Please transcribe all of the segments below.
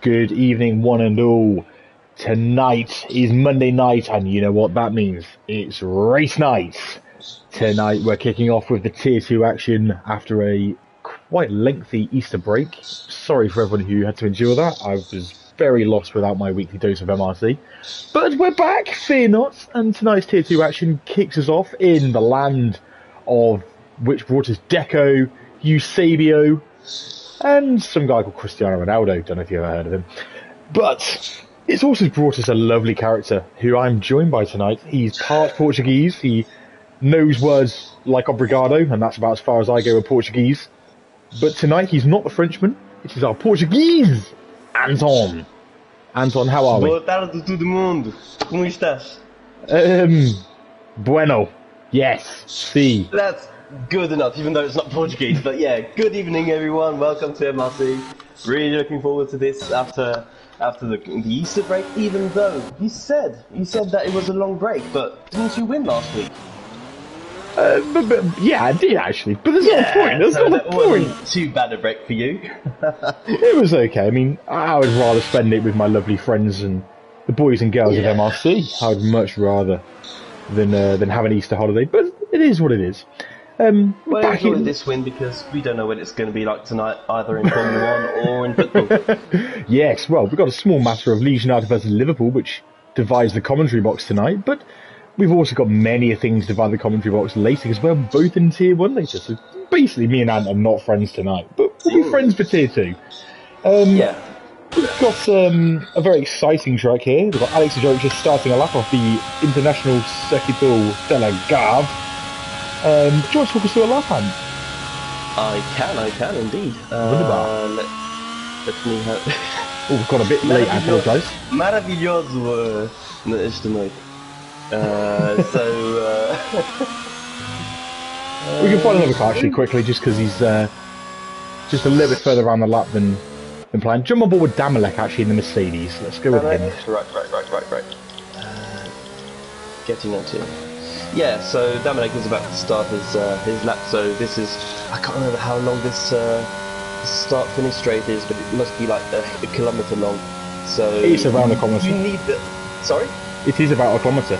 Good evening, one and all. Tonight is Monday night, and you know what that means. It's race night. Tonight we're kicking off with the Tier 2 action after a quite lengthy Easter break. Sorry for everyone who had to endure that. I was very lost without my weekly dose of MRC. But we're back, fear not, and tonight's Tier 2 action kicks us off in the land of which brought us Deco, Eusebio, and some guy called Cristiano Ronaldo. Don't know if you ever heard of him. But it's also brought us a lovely character who I'm joined by tonight. He's part Portuguese. He knows words like obrigado, and that's about as far as I go with Portuguese. But tonight he's not the Frenchman. It is our Portuguese, Anton. Anton, how are we? Boa tarde todo mundo. Como estás? Bueno. Yes. Si. That's good enough, even though it's not Portuguese. But yeah, good evening everyone. Welcome to MRC. Really looking forward to this after the Easter break. Even though you said that it was a long break, but didn't you win last week? Yeah, I did actually. But there's not a point. There's not a point. Wasn't too bad a break for you. It was okay. I mean, I would rather spend it with my lovely friends and the boys and girls of MRC. I would much rather than have an Easter holiday. But it is what it is. Well, enjoy this win because we don't know what it's going to be like tonight, either in Formula 1 or in football. Yes, well, we've got a small matter of Leeds United versus Liverpool, which divides the commentary box tonight. But we've also got many things to divide the commentary box later because we're both in Tier 1 later. So basically, me and Ant are not friends tonight, but we'll be friends for Tier 2. We've got a very exciting track here. We've got Alex Ajok just starting a lap off the International Circuito de la Garde. Do you want to talk us through a lap, Ant? I can indeed. Let me have... Oh, we've got a bit late, I apologise. Maravilhoso nesta noite. We can find another car actually quickly, just because he's just a little bit further around the lap than planned. Jump on board with Damalek actually in the Mercedes. Let's go with him. Right. Getting onto him. Yeah, so Damalek is about to start his lap. So this is, I can't remember how long this start-finish straight is, but it must be like a kilometre long. So it's around a kilometre. You need the... Sorry? It is about a kilometre.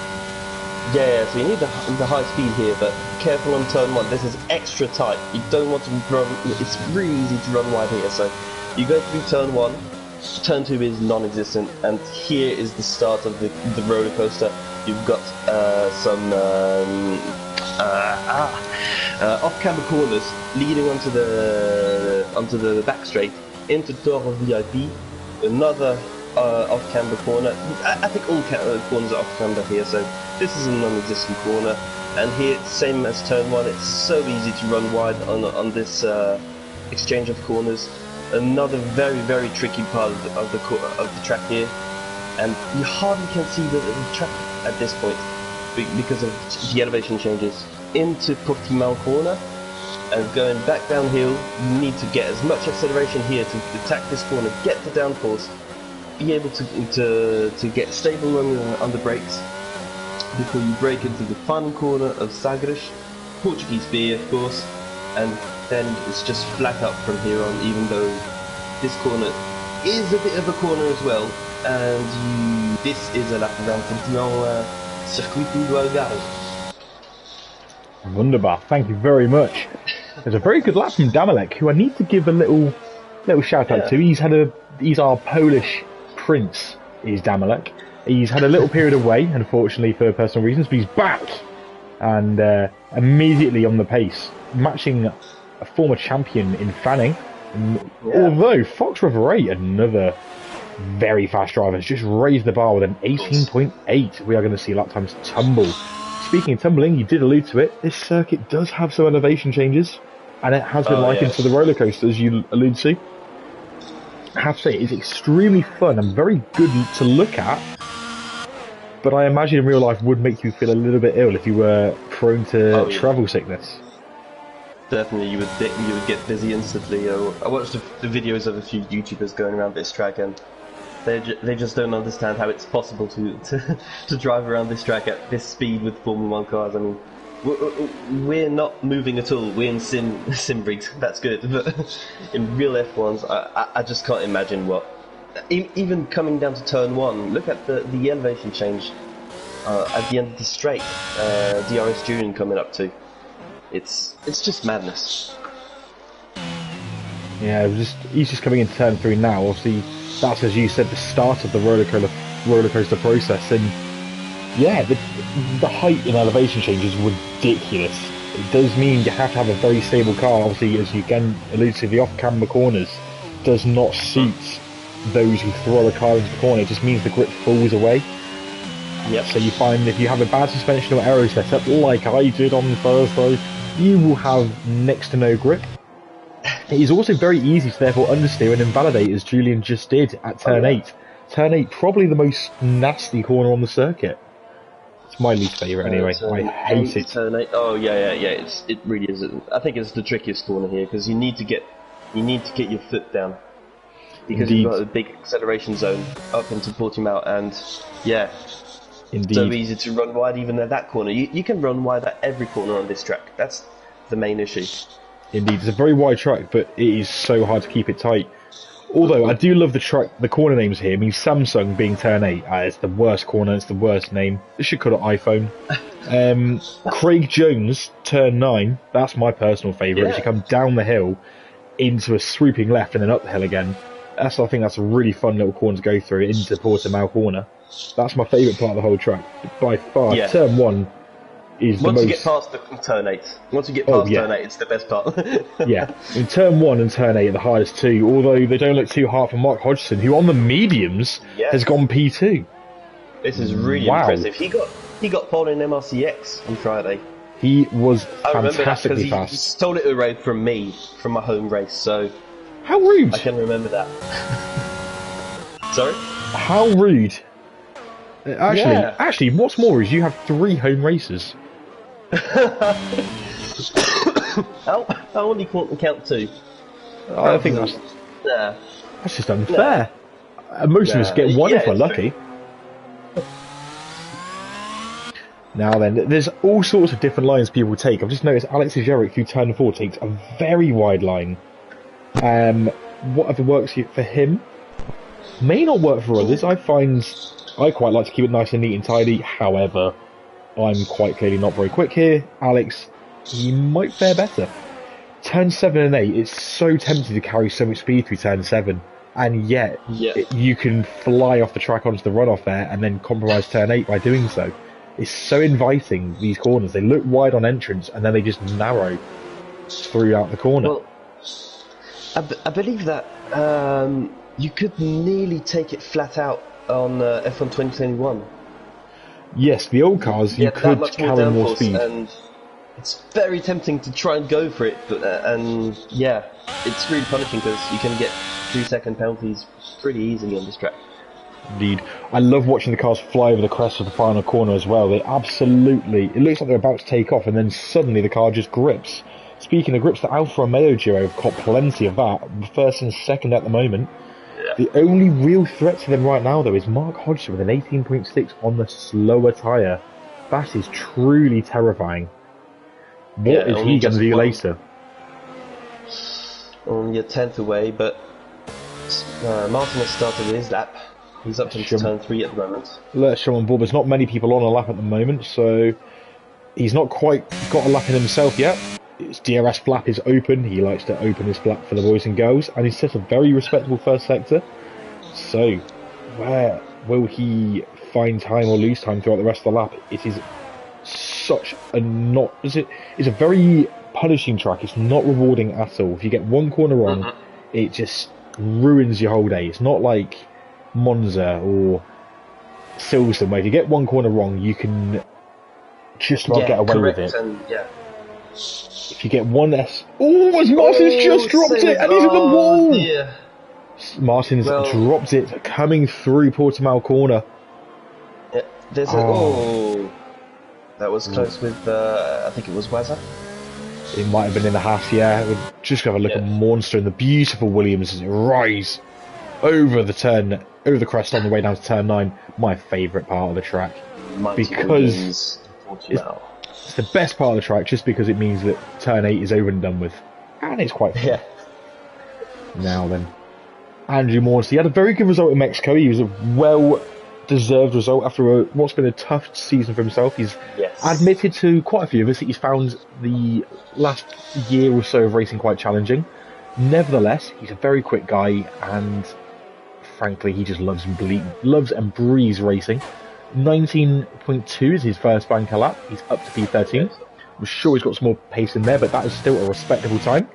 Yeah, so you need the high speed here, but careful on turn 1. This is extra tight. You don't want to run... It's really easy to run wide here, so you go through turn 1, turn 2 is non-existent, and here is the start of the roller coaster. You've got some off-camber corners leading onto the back straight into Toro VIP. Another off-camber corner. I think all corners are off-camber here, so this is a non-existent corner. And here, same as turn 1, it's so easy to run wide on this exchange of corners. Another very, very tricky part of the track here, and you hardly can see the track at this point because of the elevation changes. Into Portimão corner and going back downhill, you need to get as much acceleration here to attack this corner, get the downforce, be able to get stable on the brakes before you brake into the final corner of Sagres, Portuguese beer of course, and then it's just flat out from here on, even though this corner is a bit of a corner as well, and this is a lap around Portimão Circuito do Algarve. Wunderbar, thank you very much. There's a very good lap from Damalek, who I need to give a little shout out to. He's our Polish prince, is Damalek. He's had a little period away, unfortunately for personal reasons, but he's back and immediately on the pace, matching a former champion in Fanning. Although Fox River 8, another very fast driver, has just raised the bar with an 18.8. We are going to see lap times tumble. Speaking of tumbling, you did allude to it, this circuit does have some elevation changes, and it has been likened to the roller coaster, as you allude to. I have to say, it's extremely fun and very good to look at, but I imagine in real life would make you feel a little bit ill if you were prone to travel sickness. Definitely, you would get dizzy instantly. I watched the videos of a few YouTubers going around this track, and they just don't understand how it's possible to drive around this track at this speed with Formula 1 cars. I mean, we're not moving at all. We're in sim rigs. That's good, but in real F1s, I just can't imagine what even coming down to turn 1, look at the elevation change at the end of the straight. DRS Junior coming up to. It's just madness. Yeah, he's just coming into turn 3 now. Obviously, that's, as you said, the start of the roller coaster process. And yeah, the height in elevation change is ridiculous. It does mean you have to have a very stable car. Obviously, as you again alluded to, the off-camber corners does not suit those who throw a car into the corner. It just means the grip falls away. Yep. So you find if you have a bad suspension or aero setup, like I did on Thursday, you will have next to no grip. It is also very easy to therefore understeer and invalidate, as Julian just did at turn 8. Turn 8, probably the most nasty corner on the circuit. It's my least favourite anyway. I hate it. Turn 8. Oh yeah. It really is. I think it's the trickiest corner here because you need to get your foot down because Indeed. you've got a big acceleration zone up into Portimao, and yeah, Indeed. so easy to run wide even at that corner. You can run wide at every corner on this track. That's the main issue. Indeed, it's a very wide track, but it is so hard to keep it tight. Although I do love the corner names here. I mean, Samsung being turn 8, it's the worst corner, it's the worst name. They should call it iPhone. Craig Jones, turn 9, that's my personal favourite. As you come down the hill into a swooping left and then up the hill again. I think that's a really fun little corner to go through into Portimao corner. That's my favourite part of the whole track. By far, turn 1 is the most... Once you get past the turn 8, turn 8, it's the best part. Yeah, in turn 1 and turn 8 are the hardest two, although they don't look too hard for Mark Hodgson, who on the mediums has gone P2. This is really impressive. He got pole in MRCX on Friday. He was I fantastically remember that fast. he stole it away from me, from my home race, so... How rude! I can remember that. Sorry? How rude! Actually, what's more is you have 3 home races. How only count 2? I think that's just unfair. Most of us get 1 if we're lucky. Now then, there's all sorts of different lines people take. I've just noticed Alex Jarek through turn 4 takes a very wide line. Whatever works for him may not work for others. I quite like to keep it nice and neat and tidy. However, I'm quite clearly not very quick here. Alex, he might fare better. Turn 7 and 8, it's so tempting to carry so much speed through turn 7, and yet you can fly off the track onto the runoff there and then compromise turn 8 by doing so. It's so inviting, these corners. They look wide on entrance and then they just narrow throughout the corner. Well, I believe that you could nearly take it flat out on F1 2021. Yes, the old cars, you could carry more speed. And it's very tempting to try and go for it, but it's really punishing because you can get 3-second penalties pretty easily on this track. Indeed. I love watching the cars fly over the crest of the final corner as well. It looks like they're about to take off and then suddenly the car just grips. Speaking of grips, the Alfa Romeo duo have got plenty of that, first and second at the moment. The only real threat to them right now, though, is Mark Hodgson with an 18.6 on the slower tyre. That is truly terrifying. What is he going to do later? Only a 10th away, but Martin has started his lap. He's up to turn 3 at the moment. Let's show on board. There's not many people on a lap at the moment, so he's not quite got a lap in himself yet. His DRS flap is open. He likes to open his flap for the boys and girls, and he's set a very respectable first sector. So, where will he find time or lose time throughout the rest of the lap? It is such a it's a very punishing track. It's not rewarding at all. If you get one corner wrong, it just ruins your whole day. It's not like Monza or Silverstone, where if you get one corner wrong, you can just not get away with it. If you get one Martin's just dropped it, and he's in the wall! Dear. Martin's dropped it, coming through Portimao corner. Yeah, there's that was close with, I think it was Wazza. It might have been in the Haas, yeah. We'll just have a look at Monster and the beautiful Williams as it rise over the crest on the way down to turn 9. My favourite part of the track. Because it's the best part of the track, just because it means that turn 8 is over and done with. And it's quite fun. Now then. Andrew Morris. He had a very good result in Mexico. He was a well-deserved result after what's been a tough season for himself. He's admitted to quite a few of us that he's found the last year or so of racing quite challenging. Nevertheless, he's a very quick guy, and frankly, he just loves and breathes racing. 19.2 is his first banker lap. He's up to P13. I'm sure he's got some more pace in there, but that is still a respectable time.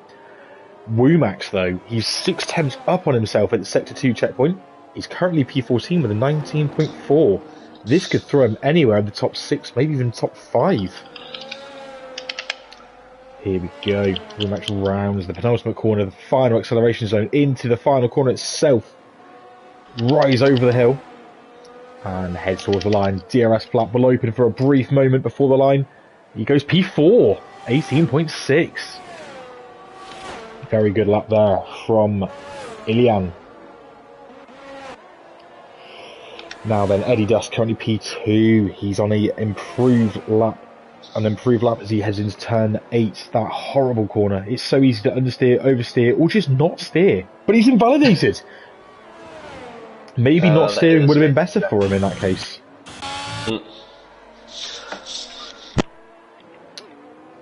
Womax, though, he's 6 tenths up on himself at the Sector 2 checkpoint. He's currently P14 with a 19.4. This could throw him anywhere in the top 6, maybe even top 5. Here we go. Womax rounds the penultimate corner, the final acceleration zone, into the final corner itself. Rise over the hill and heads towards the line. DRS flap will open for a brief moment before the line. He goes P4, 18.6. Very good lap there from Ilian. Now then, Eddie Dust currently P2. He's on an improved lap as he heads into turn 8. That horrible corner. It's so easy to understeer, oversteer, or just not steer. But he's invalidated. Maybe not steering would have been better for him in that case.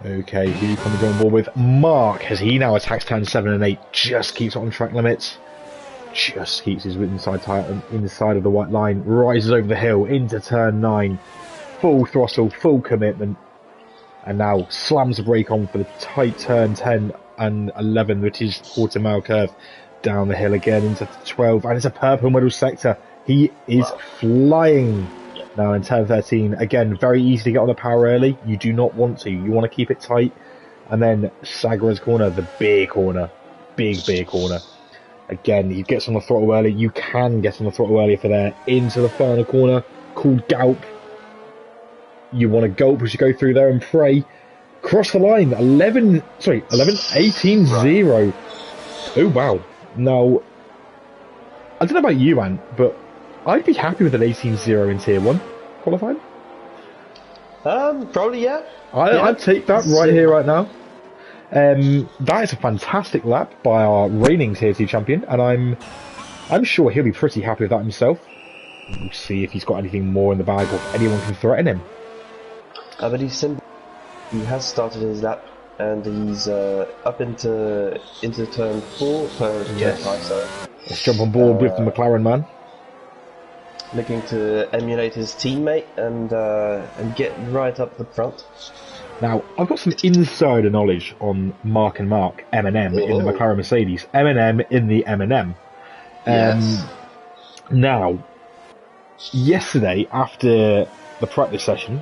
Okay, who can we go on board with? Mark, as he now attacks turn 7 and 8, just keeps it on track limits. Just keeps his inside tyre inside of the white line, rises over the hill into turn 9. Full throttle, full commitment. And now slams the brake on for the tight turn 10 and 11, which is quarter-mile curve. Down the hill again into 12, and it's a purple middle sector. He is flying now in turn 13. Again, very easy to get on the power early. You do not want to. You want to keep it tight. And then Sagara's corner, the big corner. Big corner. Again, he gets on the throttle early. You can get on the throttle early for there. Into the final corner, called Gulp. You want to gulp as you go through there and pray. Cross the line, 18-0. Oh, wow. Now, I don't know about you, Ant, but I'd be happy with an 18-0 in Tier 1 qualifying. Probably, yeah. I'd take that right here, right now. That is a fantastic lap by our reigning Tier 2 champion, and I'm sure he'll be pretty happy with that himself. We'll see if he's got anything more in the bag or if anyone can threaten him. I believe he has started his lap. And he's up into turn 4. Yes. Let's jump on board with the McLaren man. Looking to emulate his teammate and get right up the front. Now, I've got some insider knowledge on Mark and Mark, M&M in the McLaren Mercedes, M&M in the M&M. Yes. Now, yesterday after the practice session,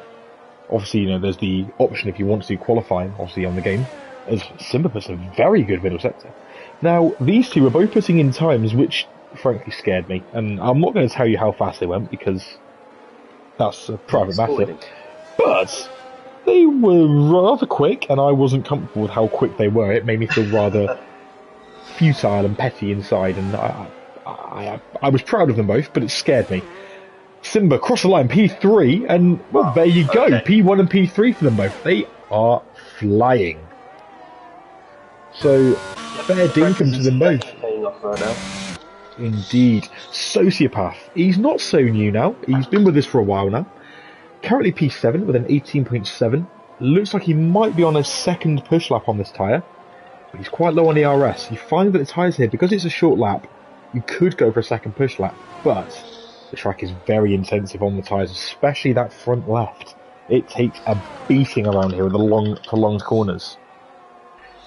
obviously, you know, there's the option if you want to do qualifying, obviously, on the game. As Simba puts a very good middle sector. Now, these two were both putting in times which, frankly, scared me. And I'm not going to tell you how fast they went, because that's a private matter. But they were rather quick, and I wasn't comfortable with how quick they were. It made me feel rather futile and petty inside, and I was proud of them both, but it scared me. Simba cross the line, P3, and, well, there you go. Okay. P1 and P3 for them both. They are flying. So, fair dinkum to them both. Indeed. Sociopath. He's not so new now. He's been with us for a while now. Currently P7 with an 18.7. Looks like he might be on a second push lap on this tyre. But he's quite low on the RS. You find that the tyres here, because it's a short lap, you could go for a second push lap. But the track is very intensive on the tyres, especially that front left. It takes a beating around here with the long, prolonged corners.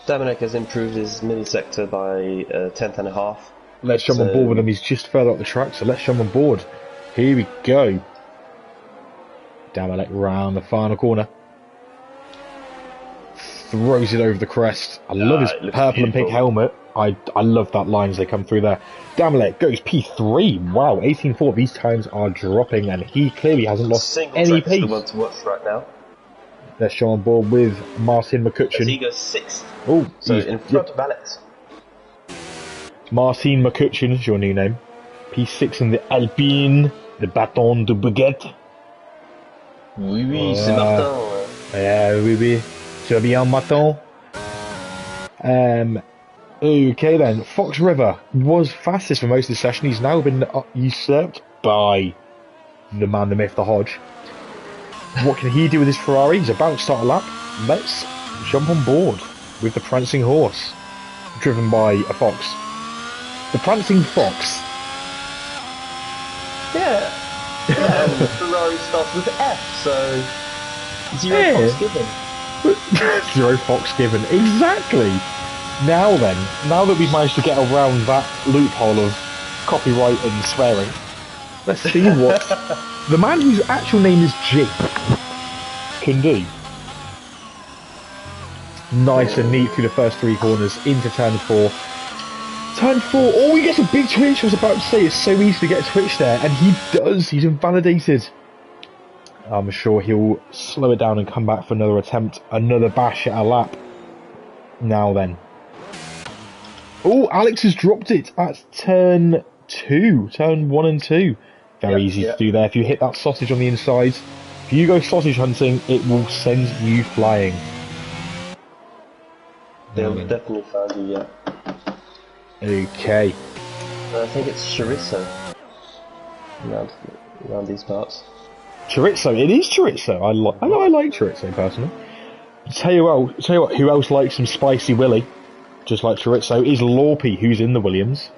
Dominic has improved his middle sector by a tenth and a half. Let's jump on board with him. He's just further up the track, so let's jump on board. Here we go. Dominic round the final corner. Throws it over the crest. I love his purple and pink helmet. I love that line as they come through there. Damalet goes P3. Wow, 18.4. These times are dropping, and he clearly hasn't lost any pace. The one to watch right now. Let's go on board with Martin McCutcheon. As he goes 6th. Oh, so in front of Alex. Martin McCutcheon is your new name. P6 in the Alpine, the Bâton de Baguette. Oui, c'est Martin. Oui. Tu vas bien, Martin? Okay then, Fox River was fastest for most of the session. He's now been usurped by the man, the myth, the Hodge. What can he do with his Ferrari? He's about to start a lap. Let's jump on board with the prancing horse, driven by a fox. The prancing fox. Yeah. Yeah, and Ferrari starts with F, so zero fox given. Zero fox given. Exactly. Now then, now that we've managed to get around that loophole of copyright and swearing, let's see what the man whose actual name is Jake can do. Nice and neat through the first three corners into turn 4. Turn 4, oh, he gets a big twitch. I was about to say, it's so easy to get a twitch there, and he does. He's invalidated. I'm sure he'll slow it down and come back for another attempt, another bash at a lap. Now then. Oh, Alex has dropped it at turn 2, turn 1 and 2. Very easy to do there. If you hit that sausage on the inside, if you go sausage hunting, it will send you flying. They'll definitely find you, yeah. Okay. I think it's chorizo around these parts. Chorizo, it is chorizo. I like chorizo personally. Tell you what, who else likes some spicy willy, just like chorizo, is Lorpy, who's in the Williams.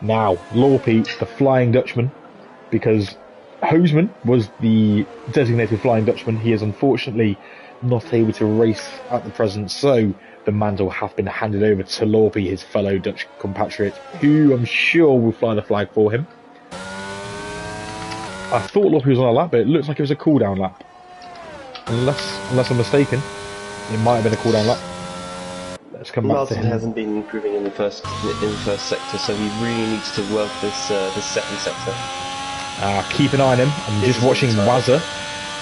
Now, Lorpy, the Flying Dutchman, because Hoseman was the designated Flying Dutchman. He is unfortunately not able to race at the present, so the mantle have been handed over to Lorpy, his fellow Dutch compatriot, who I'm sure will fly the flag for him. I thought Lorpy was on a lap, but it looks like it was a cooldown lap. Unless I'm mistaken, it might have been a cooldown lap. Let's come back to him. Hasn't been improving in the first sector, so he really needs to work this second sector. Keep an eye on him. I'm just watching Wazza.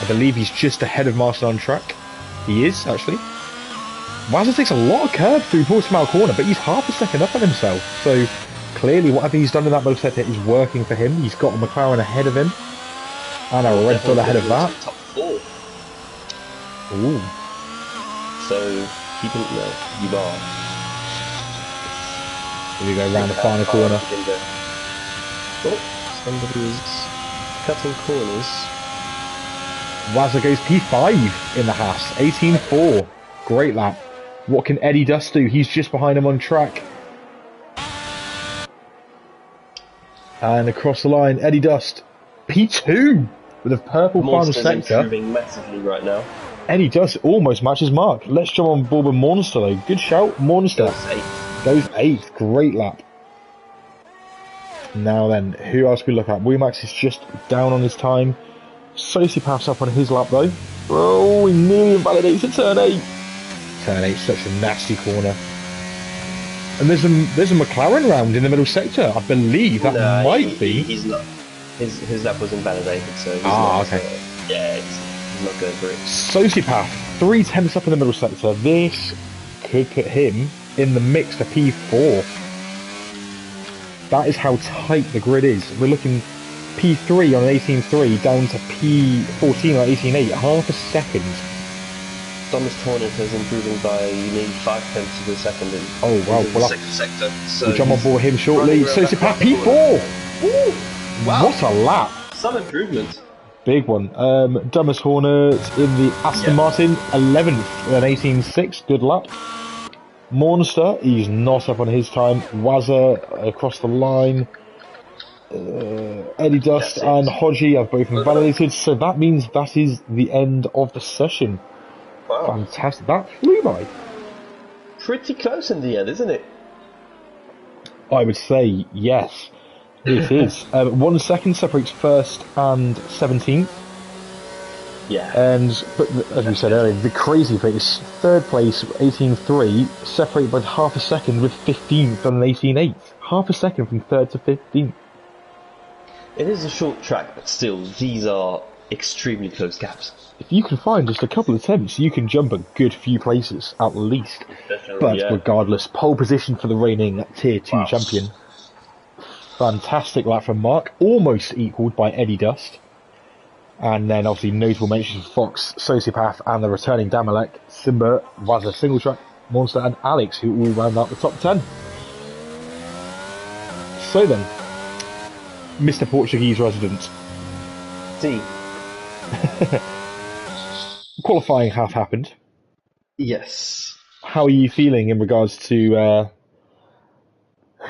I believe he's just ahead of Marston on track. He is, actually. Wazza takes a lot of curve through Portimao corner, but he's half a second up on himself. So clearly whatever he's done in that motor sector is working for him. He's got a McLaren ahead of him. And a Red Bull ahead of that. Top 4. Ooh. So keep an you are. Here we go round the final corner. Oh, somebody's cutting corners. Wazza goes P5 in the Haas. 18.4. Great lap. What can Eddie Dust do? He's just behind him on track. And across the line, Eddie Dust. P2 with a purple final sector. Improving massively right now. Eddie Dust almost matches Mark. Let's jump on board with Monster though. Good shout, Monster. Goes 8th. Great lap. Now then, who else we look at? Max is just down on his time. Sociopath's up on his lap though. Oh, he nearly invalidates at turn 8. Turn 8, such a nasty corner. And there's a McLaren round in the middle sector. I believe that might be. He's not. His lap was invalidated, so he's okay. He's not going for it. Sociopath, 3 tenths up in the middle sector. This could put him in the mix for P4. That is how tight the grid is. We're looking P3 on an 18.3 down to P14 on 18.8, half a second. Thomas Tornett is improving by nearly 5 tenths of a second in the second sector. So we'll jump on board him shortly. Sociopath P4! Ooh, wow. What a lap! Some improvement. Big one. Thomas Hornet in the Aston Martin, 11th at 18.6, good lap. Monster, he's not up on his time. Wazza across the line. Eddie Dust and Hodgie have both invalidated, so that means that is the end of the session. Wow. Fantastic. That flew by. Pretty close in the end, isn't it? I would say yes. It is. 1 second separates first and 17th. Yeah. But as we said earlier, the crazy thing is third place, 18.3, separated by half a second with 15th on an 18.8. Half a second from third to 15th. It is a short track, but still, these are extremely close gaps. If you can find just a couple of attempts, you can jump a good few places, at least. Definitely, but regardless, pole position for the reigning Tier 2 champion. Fantastic lap from Mark, almost equalled by Eddie Dust. And then obviously notable mentions Fox, Sociopath and the returning Damalek, Simba, Wazza single track. Monster and Alex, who all round out the top 10. So then, Mr. Portuguese resident. See. Qualifying has happened. Yes. How are you feeling in regards to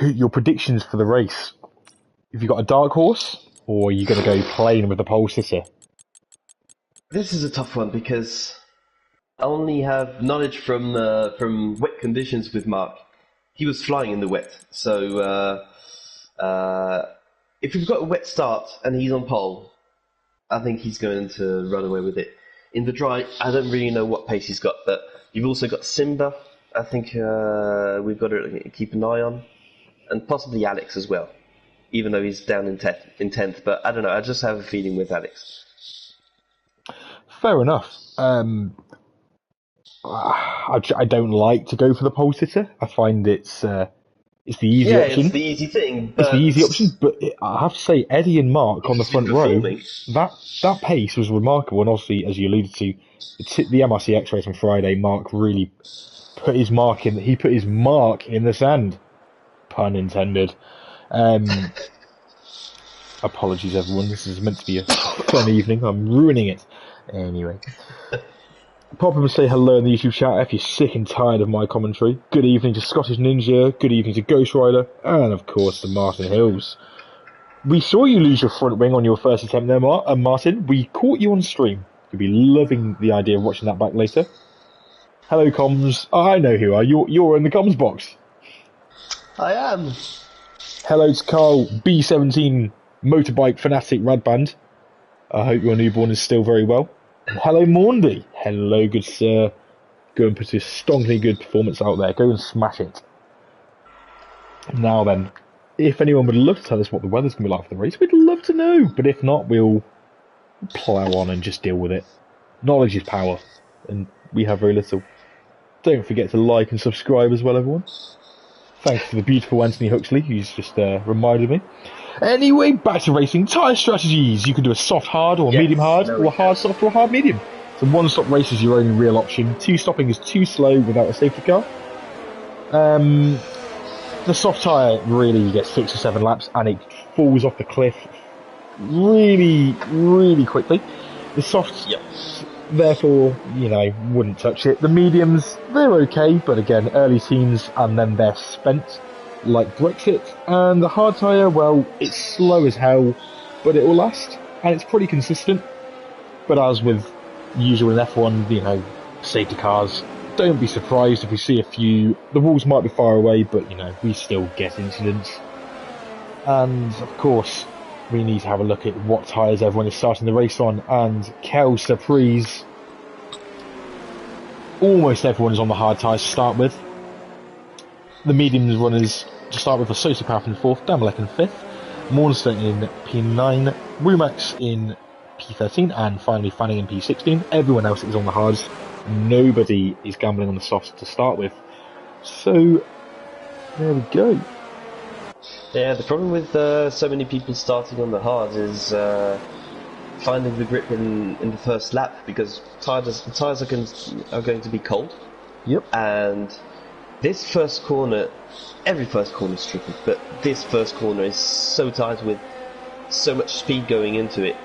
your predictions for the race? Have you got a dark horse, or are you going to go plain with the pole sitter? This is a tough one because I only have knowledge from wet conditions with Mark. He was flying in the wet, so if we've got a wet start and he's on pole, I think he's going to run away with it. In the dry, I don't really know what pace he's got, but you've also got Simba. I think we've got to keep an eye on, and possibly Alex as well, even though he's down in 10th. But I don't know. I just have a feeling with Alex. Fair enough. I don't like to go for the pole sitter. I find it's the easy option. It's the easy thing. But it's the easy option, but I have to say, Eddie and Mark on the front row, that pace was remarkable. And obviously, as you alluded to, the MRC X race on Friday, Mark really put his mark in. He put his mark in the sand. Pun intended. Apologies, everyone. This is meant to be a fun evening. I'm ruining it. Anyway. Pop up and say hello in the YouTube chat if you're sick and tired of my commentary. Good evening to Scottish Ninja, good evening to Ghost Rider, and of course to Martin Hills. We saw you lose your front wing on your first attempt there, Martin. We caught you on stream. You'll be loving the idea of watching that back later. Hello, comms. I know who you are. You're in the comms box. I am. Hello to Carl, B17 Motorbike Fanatic Radband. I hope your newborn is still very well. Hello, Maundy. Hello, good sir. Go and put a strongly good performance out there. Go and smash it. Now then, if anyone would love to tell us what the weather's going to be like for the race, we'd love to know. But if not, we'll plough on and just deal with it. Knowledge is power, and we have very little. Don't forget to like and subscribe as well, everyone. Thanks to the beautiful Anthony Huxley, who's just reminded me. Anyway, back to racing. Tyre strategies. You can do a soft hard or medium hard, or a hard soft or a hard medium. So one stop race is your only real option. Two stopping is too slow without a safety car. The soft tyre really gets 6 or 7 laps and it falls off the cliff really, really quickly. The softs, therefore, wouldn't touch it. The mediums, they're okay, but again, early teens and then they're spent. Like Brexit, and the hard tyre, well, it's slow as hell, but it will last, and it's pretty consistent. But as with usual in F1, safety cars, don't be surprised if we see a few. The walls might be far away, but, we still get incidents. And, of course, we need to have a look at what tyres everyone is starting the race on, and quelle surprise, almost everyone is on the hard tyres to start with. The medium runners to start with are Sociopath in 4th, Damalek in 5th, Monster in P9, Rumax in P13, and finally Fanning in P16. Everyone else is on the hards. Nobody is gambling on the softs to start with. So, there we go. Yeah, the problem with so many people starting on the hards is finding the grip in the first lap, because the tyres are going to be cold. Yep. And this first corner, every first corner is tricky, but this first corner is so tight with so much speed going into it.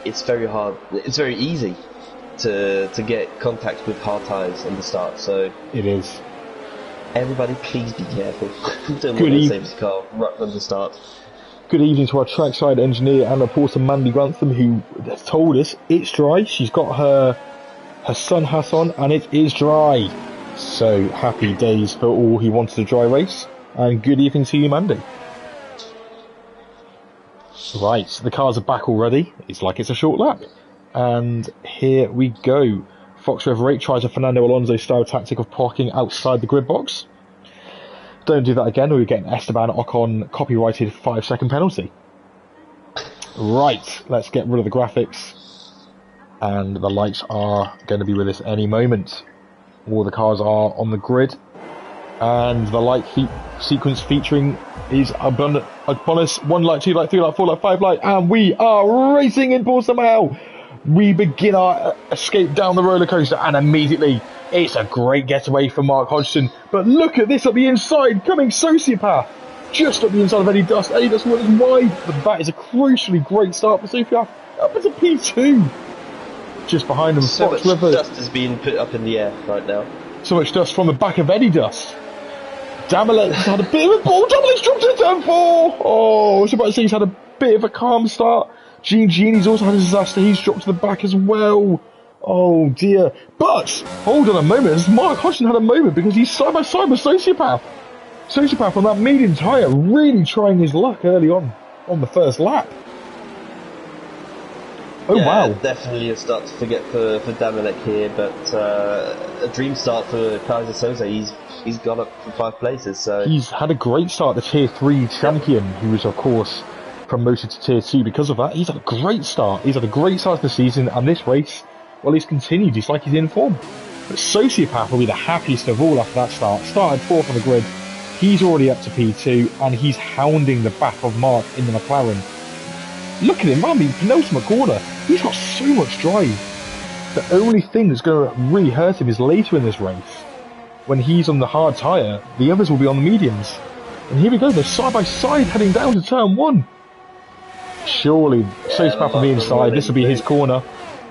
It's very hard. It's very easy to get contact with hard tyres in the start. So it is. Everybody, please be careful. Don't want to safety car right from the start. Good evening to our trackside engineer and reporter Mandy Grantham, who has told us it's dry. She's got her sun hat on, and it is dry. So, happy days for all who wanted a dry race, and good evening to you, Mandy. Right, the cars are back already. It's like it's a short lap. And here we go. Fox River 8 tries a Fernando Alonso style tactic of parking outside the grid box. Don't do that again, or you get an Esteban Ocon copyrighted 5-second penalty. Right, let's get rid of the graphics. And the lights are going to be with us any moment. All the cars are on the grid, and the light sequence featuring is abundant upon us. 1 light, 2 light, 3 light, 4 light, 5 light, and we are racing in Portimao. We begin our escape down the roller coaster, and immediately It's a great getaway for Mark Hodgson, but look at this at the inside, coming Sociopath, just at the inside of Eddie Dust. Eddie Dust runs wide, but that is a crucially great start for Sociopath. Up into P2. Just behind them, so Fox much River. dust is being put up in the air right now. So much dust from the back of Eddie Dust. Damalek's had a bit of a ball. Damalek's dropped into turn 4. Oh, I was about to say he's had a bit of a calm start. Genie's also had a disaster. He's dropped to the back as well. Oh dear. But, hold on a moment. Mark Hodgson had a moment because he's side by side with Sociopath. Sociopath on that medium tyre really trying his luck early on the first lap. Oh yeah, wow. Definitely a start to forget for Damalek here, but a dream start for Kaiser Soze. He's gone up for 5 places, so... He's had a great start, the Tier 3 champion, who was, of course, promoted to Tier 2 because of that. He's had a great start. He's had a great start to the season, and this race, well, he's continued. It's like he's in form. But Sociopath will be the happiest of all after that start. Started 4th on the grid. He's already up to P2, and he's hounding the back of Mark in the McLaren. Look at him, man, being penultimate corner. He's got so much drive. The only thing that's going to really hurt him is later in this race. When he's on the hard tyre, the others will be on the mediums. And here we go, they're side by side heading down to turn 1. Surely, Sociopath on the inside, this will be his corner.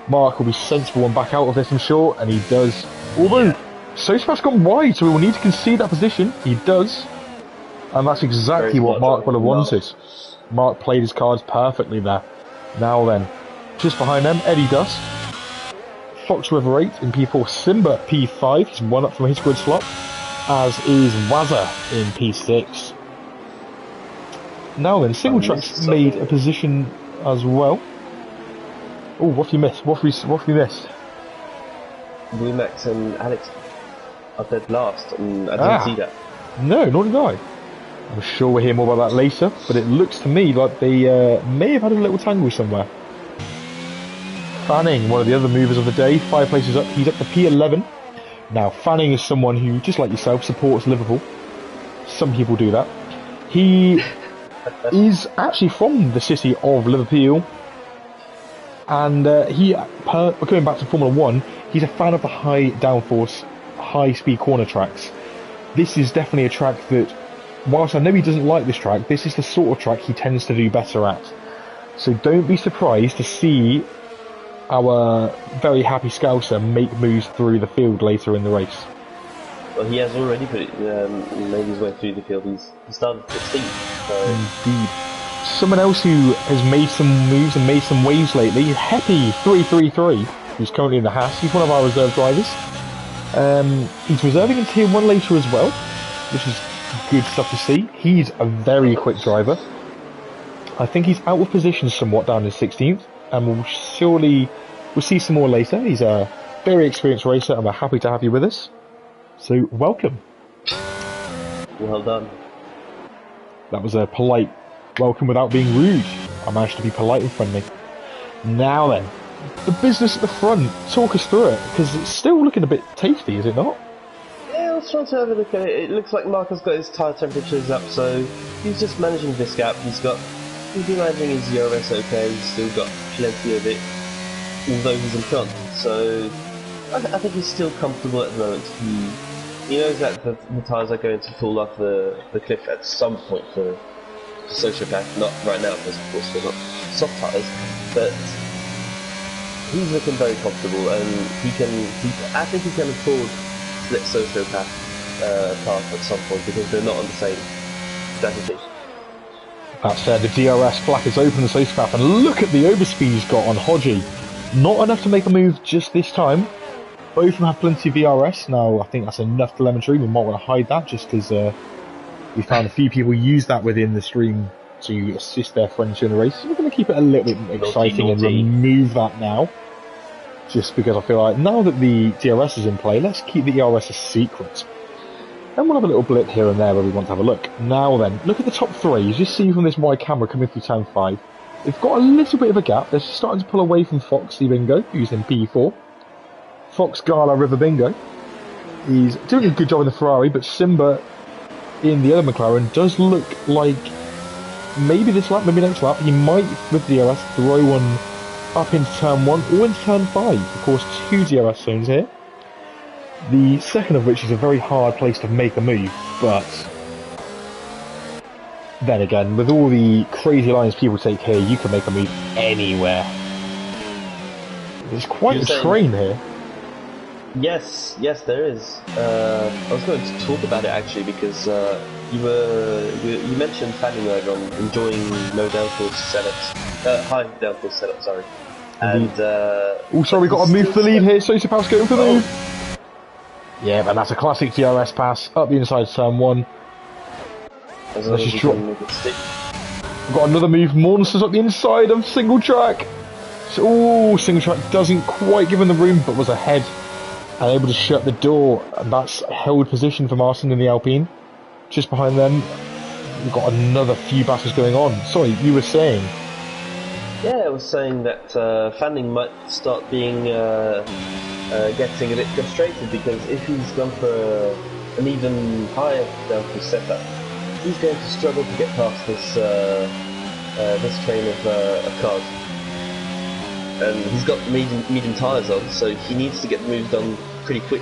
Mark will be sensible and back out of this, I'm sure, and he does. Although, Sociopath's gone wide, so he will need to concede that position. He does. And that's exactly what Mark would have wanted. Mark played his cards perfectly there. Now then, just behind them, Eddie Dust. Fox River 8 in P4, Simba P5, he's 1 up from his grid slot, as is Wazza in P6. Now then, Single Track's made a position as well. Oh, what have you missed? What have you missed? Max and Alex are dead last, and I didn't see that. No, nor did I. I'm sure we'll hear more about that later, but it looks to me like they may have had a little tangle somewhere. Fanning, one of the other movers of the day, 5 places up. He's up to P11. Now, Fanning is someone who, just like yourself, supports Liverpool. Some people do that. He is actually from the city of Liverpool. And going back to Formula 1, he's a fan of the high downforce, high-speed corner tracks. This is definitely a track that, whilst I know he doesn't like this track, this is the sort of track he tends to do better at. So don't be surprised to see our very happy Scouser make moves through the field later in the race. Well, he has already made his way through the field. He started 16th. So. Indeed. Someone else who has made some moves and made some waves lately, Heppy333, who's currently in the Haas. He's one of our reserve drivers. He's reserving in Tier 1 later as well, which is good stuff to see. He's a very quick driver. I think he's out of position somewhat down in 16th, and we'll see some more later. He's a very experienced racer, and we're happy to have you with us. So, welcome. Well done. That was a polite welcome without being rude. I managed to be polite and friendly. Now then, the business at the front. Talk us through it, because it's still looking a bit tasty, is it not? Yeah, I was trying to have a look at it. It looks like Mark has got his tyre temperatures up, so he's just managing this gap. He's been managing his ERS okay, he's still got plenty of it, although he's in front. So I think he's still comfortable at the moment. He knows that the tyres are going to fall off the cliff at some point for Sociopath. Not right now, because of course they're not soft tyres, but he's looking very comfortable, and I think he can afford to let Sociopath pass at some point, because they're not on the same strategy. That said, the DRS flap is open to Sociopath, and look at the overspeed he's got on Hodgie. Not enough to make a move just this time. Both of them have plenty of VRS. Now, I think that's enough telemetry. We might want to hide that just because we found a few people use that within the stream to assist their friends during the race. So we're going to keep it a little bit exciting and remove that now. Just because I feel like now that the DRS is in play, let's keep the ERS a secret. And we'll have a little blip here and there where we want to have a look. Now then, look at the top three. You just see from this wide camera coming through turn 5. They've got a little bit of a gap. They're starting to pull away from Foxy Bingo, who's in P4. Fox Gala River Bingo. He's doing a good job in the Ferrari, but Simba in the other McLaren does look like maybe this lap, maybe next lap, he might, with DRS, throw one up into turn 1 or into turn 5. Of course, 2 DRS zones here. The second of which is a very hard place to make a move, but then again, with all the crazy lines people take here, you can make a move anywhere. There's quite a train here. Yes, there is. I was going to talk about it actually because you mentioned fanning earlier on enjoying low downforce setups, high downforce setups. Sorry. And also we got a move for the lead here. Sociopath's going for the move. Yeah, but that's a classic DRS pass up the inside turn 1. Let's just drop. We've got another move. Monsters up the inside of single track. So, single track doesn't quite give him the room, but was ahead and able to shut the door. And that's held position for Martin in the Alpine. Just behind them, we've got another few battles going on. Sorry, you were saying? Yeah, I was saying that Fanning might start being getting a bit frustrated because if he's gone for an even higher downforce setup, he's going to struggle to get past this this train of cars. And he's got medium tyres on, so he needs to get the move done pretty quick.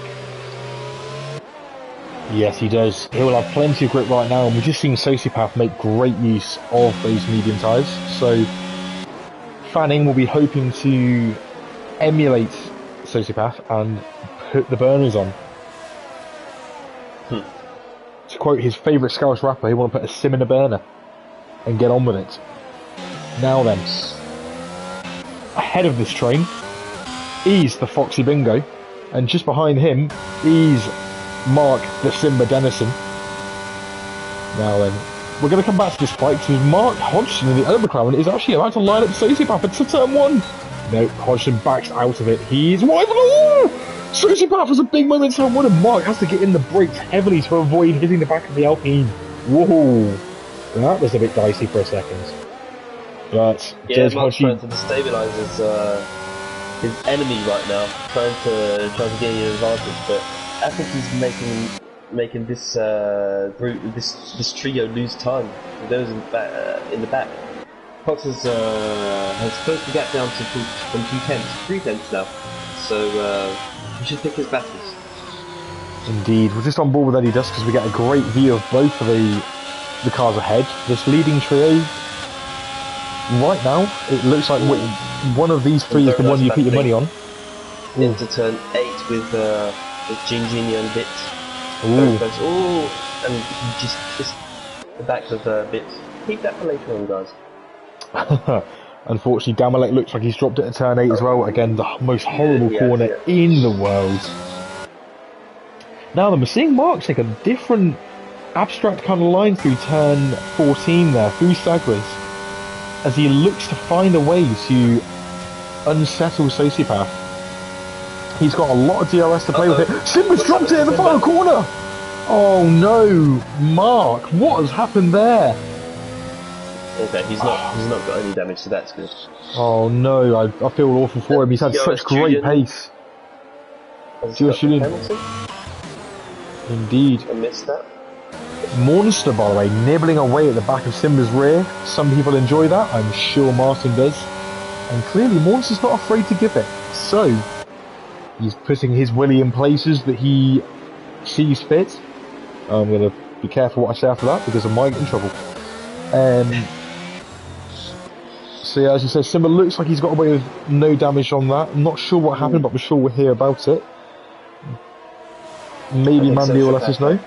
Yes, he does. He will have plenty of grip right now, and we've just seen Sociopath make great use of those medium tyres. So Fanning will be hoping to emulate Sociopath and put the burners on. To quote his favourite Scouse rapper, he want to put a sim in a burner and get on with it. Now then, ahead of this train is the Foxy Bingo, and just behind him is Mark the Simba Dennison. Now then, we're going to come back to this fight because Mark Hodgson in the other McLaren is actually about to line up Sociopath to turn 1. No, Hodgson backs out of it. He's wide for the Sociopath has a big moment in turn 1 and Mark has to get in the brakes heavily to avoid hitting the back of the Alpine. Whoa, that was a bit dicey for a second. But yeah, Mark's trying to destabilise his enemy right now, trying to gain an advantage, but I think he's making this group, this trio lose time. Those in the back. Fox has closed the gap down to from 3 tenths now, so he should pick his battles. Indeed, we're just on board with Eddie Dust because we get a great view of both of the cars ahead. This leading trio, right now, it looks like one of these three is the one you put your money on. Into turn 8 with Ginginio and Bit. Ooh, and he just kissed the back of Bit. Keep that for later on, guys. Unfortunately, Gamalek looks like he's dropped it at turn 8 as well. Again, the most horrible corner in the world. Now then, we're seeing Mark take a different abstract kind of line through turn 14 there, through Sagres, as he looks to find a way to unsettle Sociopath. He's got a lot of DRS to play with it. Simba's dropped it in the final corner! Oh no, Mark, what has happened there? Okay, he's not got any damage, so that's good. Oh no, I feel awful for him. He's had such great pace. Indeed. I missed that. Monster, by the way, nibbling away at the back of Simba's rear. Some people enjoy that, I'm sure Martin does. And clearly Monster's not afraid to give it. So, he's putting his willy in places that he sees fit. I'm going to be careful what I say after that because I might get in trouble. So yeah, as you say, Simba looks like he's got away with no damage on that. I'm not sure what happened, but we're sure we'll hear about it. Maybe Mandy will let us know.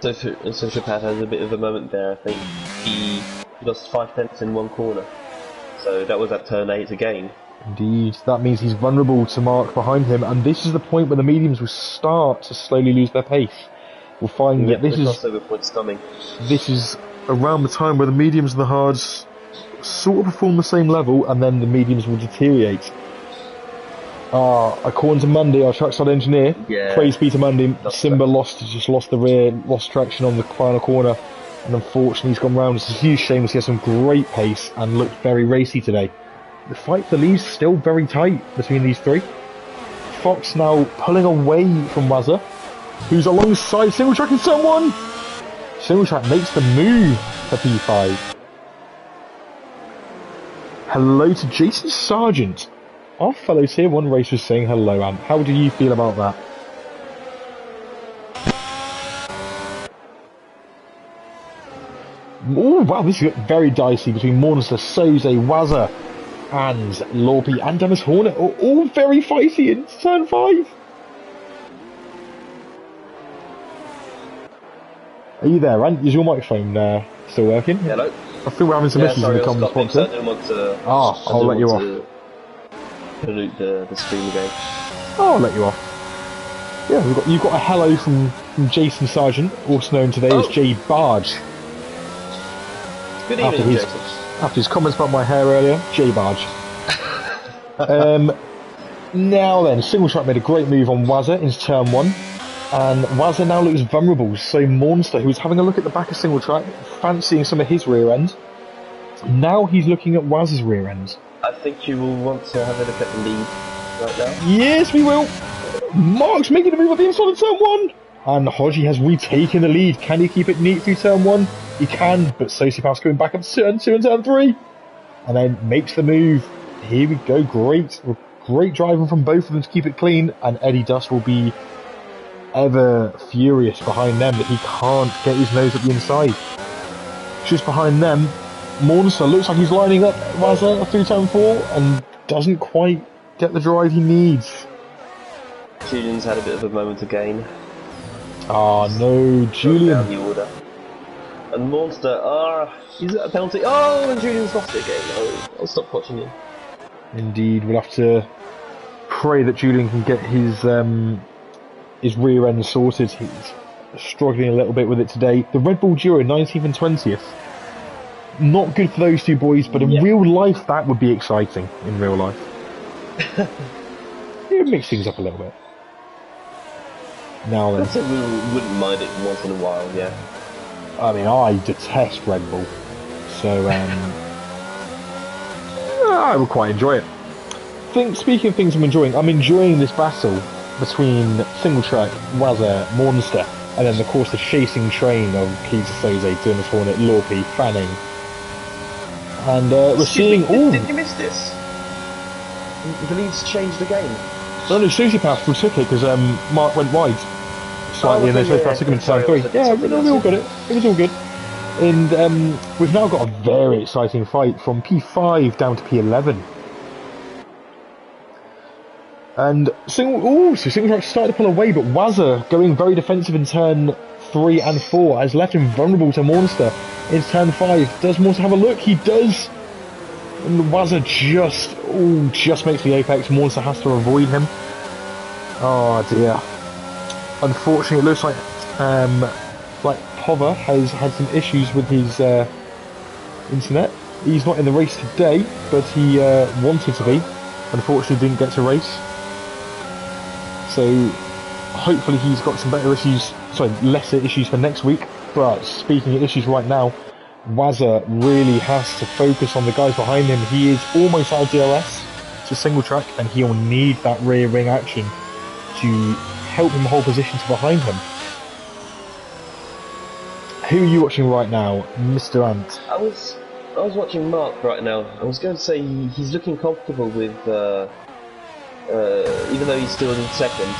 Sociopath has a bit of a moment there, I think. He lost 5 tenths in one corner. So that was at turn 8 again. Indeed, that means he's vulnerable to Mark behind him, and this is the point where the mediums will start to slowly lose their pace. We'll find that this is around the time where the mediums and the hards sort of perform the same level, and then the mediums will deteriorate. According to Mundy, our trackside engineer, praise be to Mundy, Simba just lost the rear, lost traction on the final corner, and unfortunately he's gone round. It's a huge shame because he has some great pace and looked very racy today. The fight for the lead's still very tight between these three. Fox now pulling away from Wazza, who's alongside Single Track in turn 1. Single Track makes the move for P5. Hello to Jason Sargent. Our fellow Tier 1 racer saying hello, Ant. How do you feel about that? Oh wow, this is very dicey between Monster, Soze, Wazza, and Lorby and Dennis Hornet. All very fighty in turn 5. Are you there, Ant? Is your microphone still working? Hello? I feel we're having some issues in the comments box. I didn't want to... I'll let you off. Pollute the stream again. I'll let you off. Yeah, you've got a hello from Jason Sargent, also known today as J Barge. Good evening, Jason. After his comments about my hair earlier, J Barge. Now then, Single Track made a great move on Wazza in turn 1. And Wazza now looks vulnerable, so Monster, who was having a look at the back of Single Track, fancying some of his rear end, now he's looking at Wazza's rear end. I think you will want to have a look at the lead right now. Yes, we will. Mark's making a move at the inside of turn 1. And Hodgie has retaken the lead. Can he keep it neat through turn 1? He can, but Sociopath's going back up to turn 2 and turn 3. And then makes the move. Here we go, great driving from both of them to keep it clean. And Eddie Dust will be ever furious behind them that he can't get his nose at the inside. Just behind them, Monster looks like he's lining up Wazza through turn 4 and doesn't quite get the drive he needs. Julian's had a bit of a moment to gain. Ah, no, Julian. Down the order. And Monster, he's at a penalty. Oh, and Julian's lost it again. Oh, I'll stop watching him. Indeed, we'll have to pray that Julian can get his rear end sorted. He's struggling a little bit with it today. The Red Bull Duo, 19th and 20th. Not good for those two boys, but in real life, that would be exciting. In real life. It makes things up a little bit. Now then. I think we wouldn't mind it once in a while, yeah. I mean, I detest Red Bull. So, I would quite enjoy it. Speaking of things I'm enjoying this battle between Single Track, Wazza, Monster, and then of course the chasing train of Keys Soze, Dennis Hornet, Lorpy, Fanning. And we're seeing... Did you miss this? The leads changed the game. No, Sociopath retook it because Mark went wide slightly and then Sociopath took him into turn 3. Yeah, we all got it. It was all good. And we've now got a very exciting fight from P5 down to P11. And Single Track started to pull away, but Wazza, going very defensive in turn 3 and 4, has left him vulnerable to Monster in turn 5. Does Monster have a look? He does! And Wazza just makes the apex. Monster has to avoid him. Oh dear. Unfortunately, it looks like Pova has had some issues with his internet. He's not in the race today, but he wanted to be. Unfortunately, didn't get to race. So hopefully he's got some lesser issues for next week. But speaking of issues right now, Wazza really has to focus on the guys behind him. He is almost out of DRS to Single Track, and he'll need that rear ring action to help him hold position to behind him. Who are you watching right now, Mr. Ant? I was watching Mark right now. I was going to say he's looking comfortable with, even though he's still in second,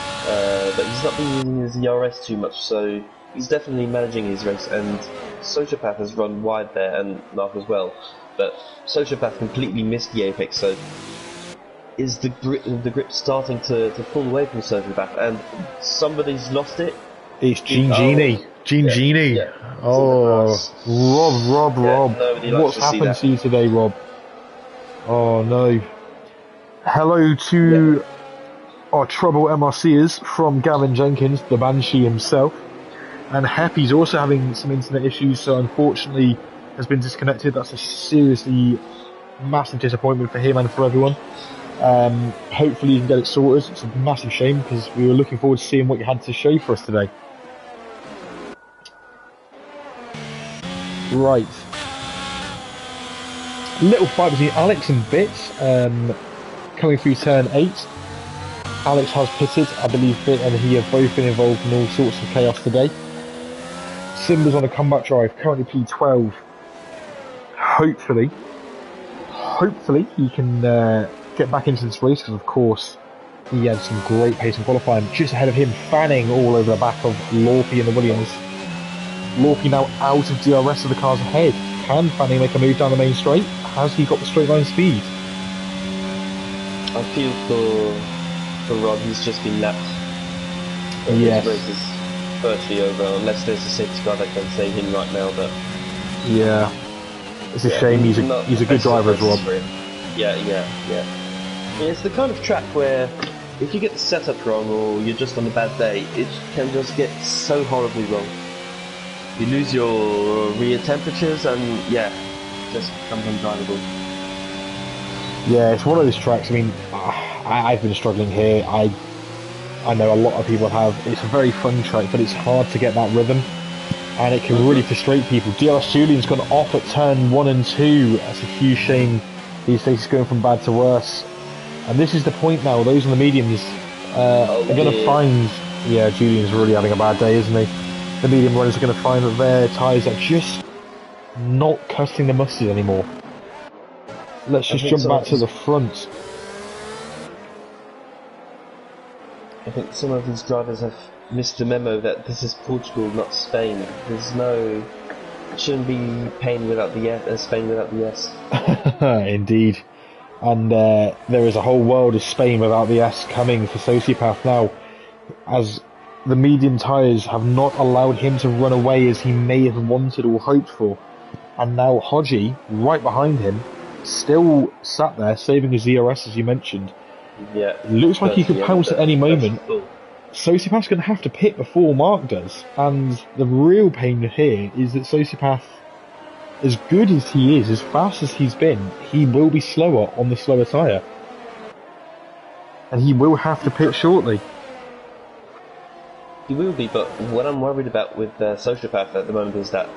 but he's not been using his DRS too much, so he's definitely managing his race. And Sociopath has run wide there, and Mark as well. But Sociopath completely missed the apex, so is the grip starting to pull away from Sociopath, and somebody's lost it. It's Genie. Genie. Yeah. Oh, Rob. What's happened to you today, Rob? Oh no. Hello to our trouble MRCers from Gavin Jenkins, the Banshee himself. And Happy's also having some internet issues, so unfortunately has been disconnected. That's a seriously massive disappointment for him and for everyone. Hopefully you can get it sorted. It's a massive shame because we were looking forward to seeing what you had to show for us today. Right. Little fight between Alex and Bits coming through turn 8. Alex has pitted, I believe Bit and he have both been involved in all sorts of chaos today. Simba's on a comeback drive, currently P12. Hopefully he can get back into this race, because of course he had some great pace in qualifying. Just ahead of him, Fanning all over the back of Lorpy and the Williams. Lorpy now out of DRS of the cars ahead. Can Fanning make a move down the main straight? Has he got the straight line speed? I feel for Rob, he's just been lapped. Yes. His race is virtually over, unless there's a safety car that can save him right now. But yeah, it's a shame. He's a good driver as well. Yeah. It's the kind of track where if you get the setup wrong or you're just on a bad day, it can just get so horribly wrong. You lose your rear temperatures and just becomes undrivable. Yeah, it's one of those tracks. I mean, I've been struggling here. I know a lot of people have. It's a very fun track, but it's hard to get that rhythm, and it can really frustrate people. DRS Julian's gone off at turn 1 and 2. That's a huge shame. These days it's going from bad to worse. And this is the point now. Those in the mediums are going to find... Yeah, Julian's really having a bad day, isn't he? The medium runners are going to find that their tyres are just not cutting the mustard anymore. Let's just jump back to the front. I think some of these drivers have missed the memo that this is Portugal, not Spain. There's no... It shouldn't be Spain without the S. Indeed. And there is a whole world of Spain without the S coming for Sociopath now, as the medium tyres have not allowed him to run away as he may have wanted or hoped for. And now Hodgie, right behind him, still sat there, saving his DRS as you mentioned. Yeah. Looks like he could pounce at any moment. Sociopath's going to have to pit before Mark does. And the real pain here is that Sociopath, as good as he is, as fast as he's been, he will be slower on the slower tyre. And he will have to pit shortly. He will be, but what I'm worried about with Sociopath at the moment is that,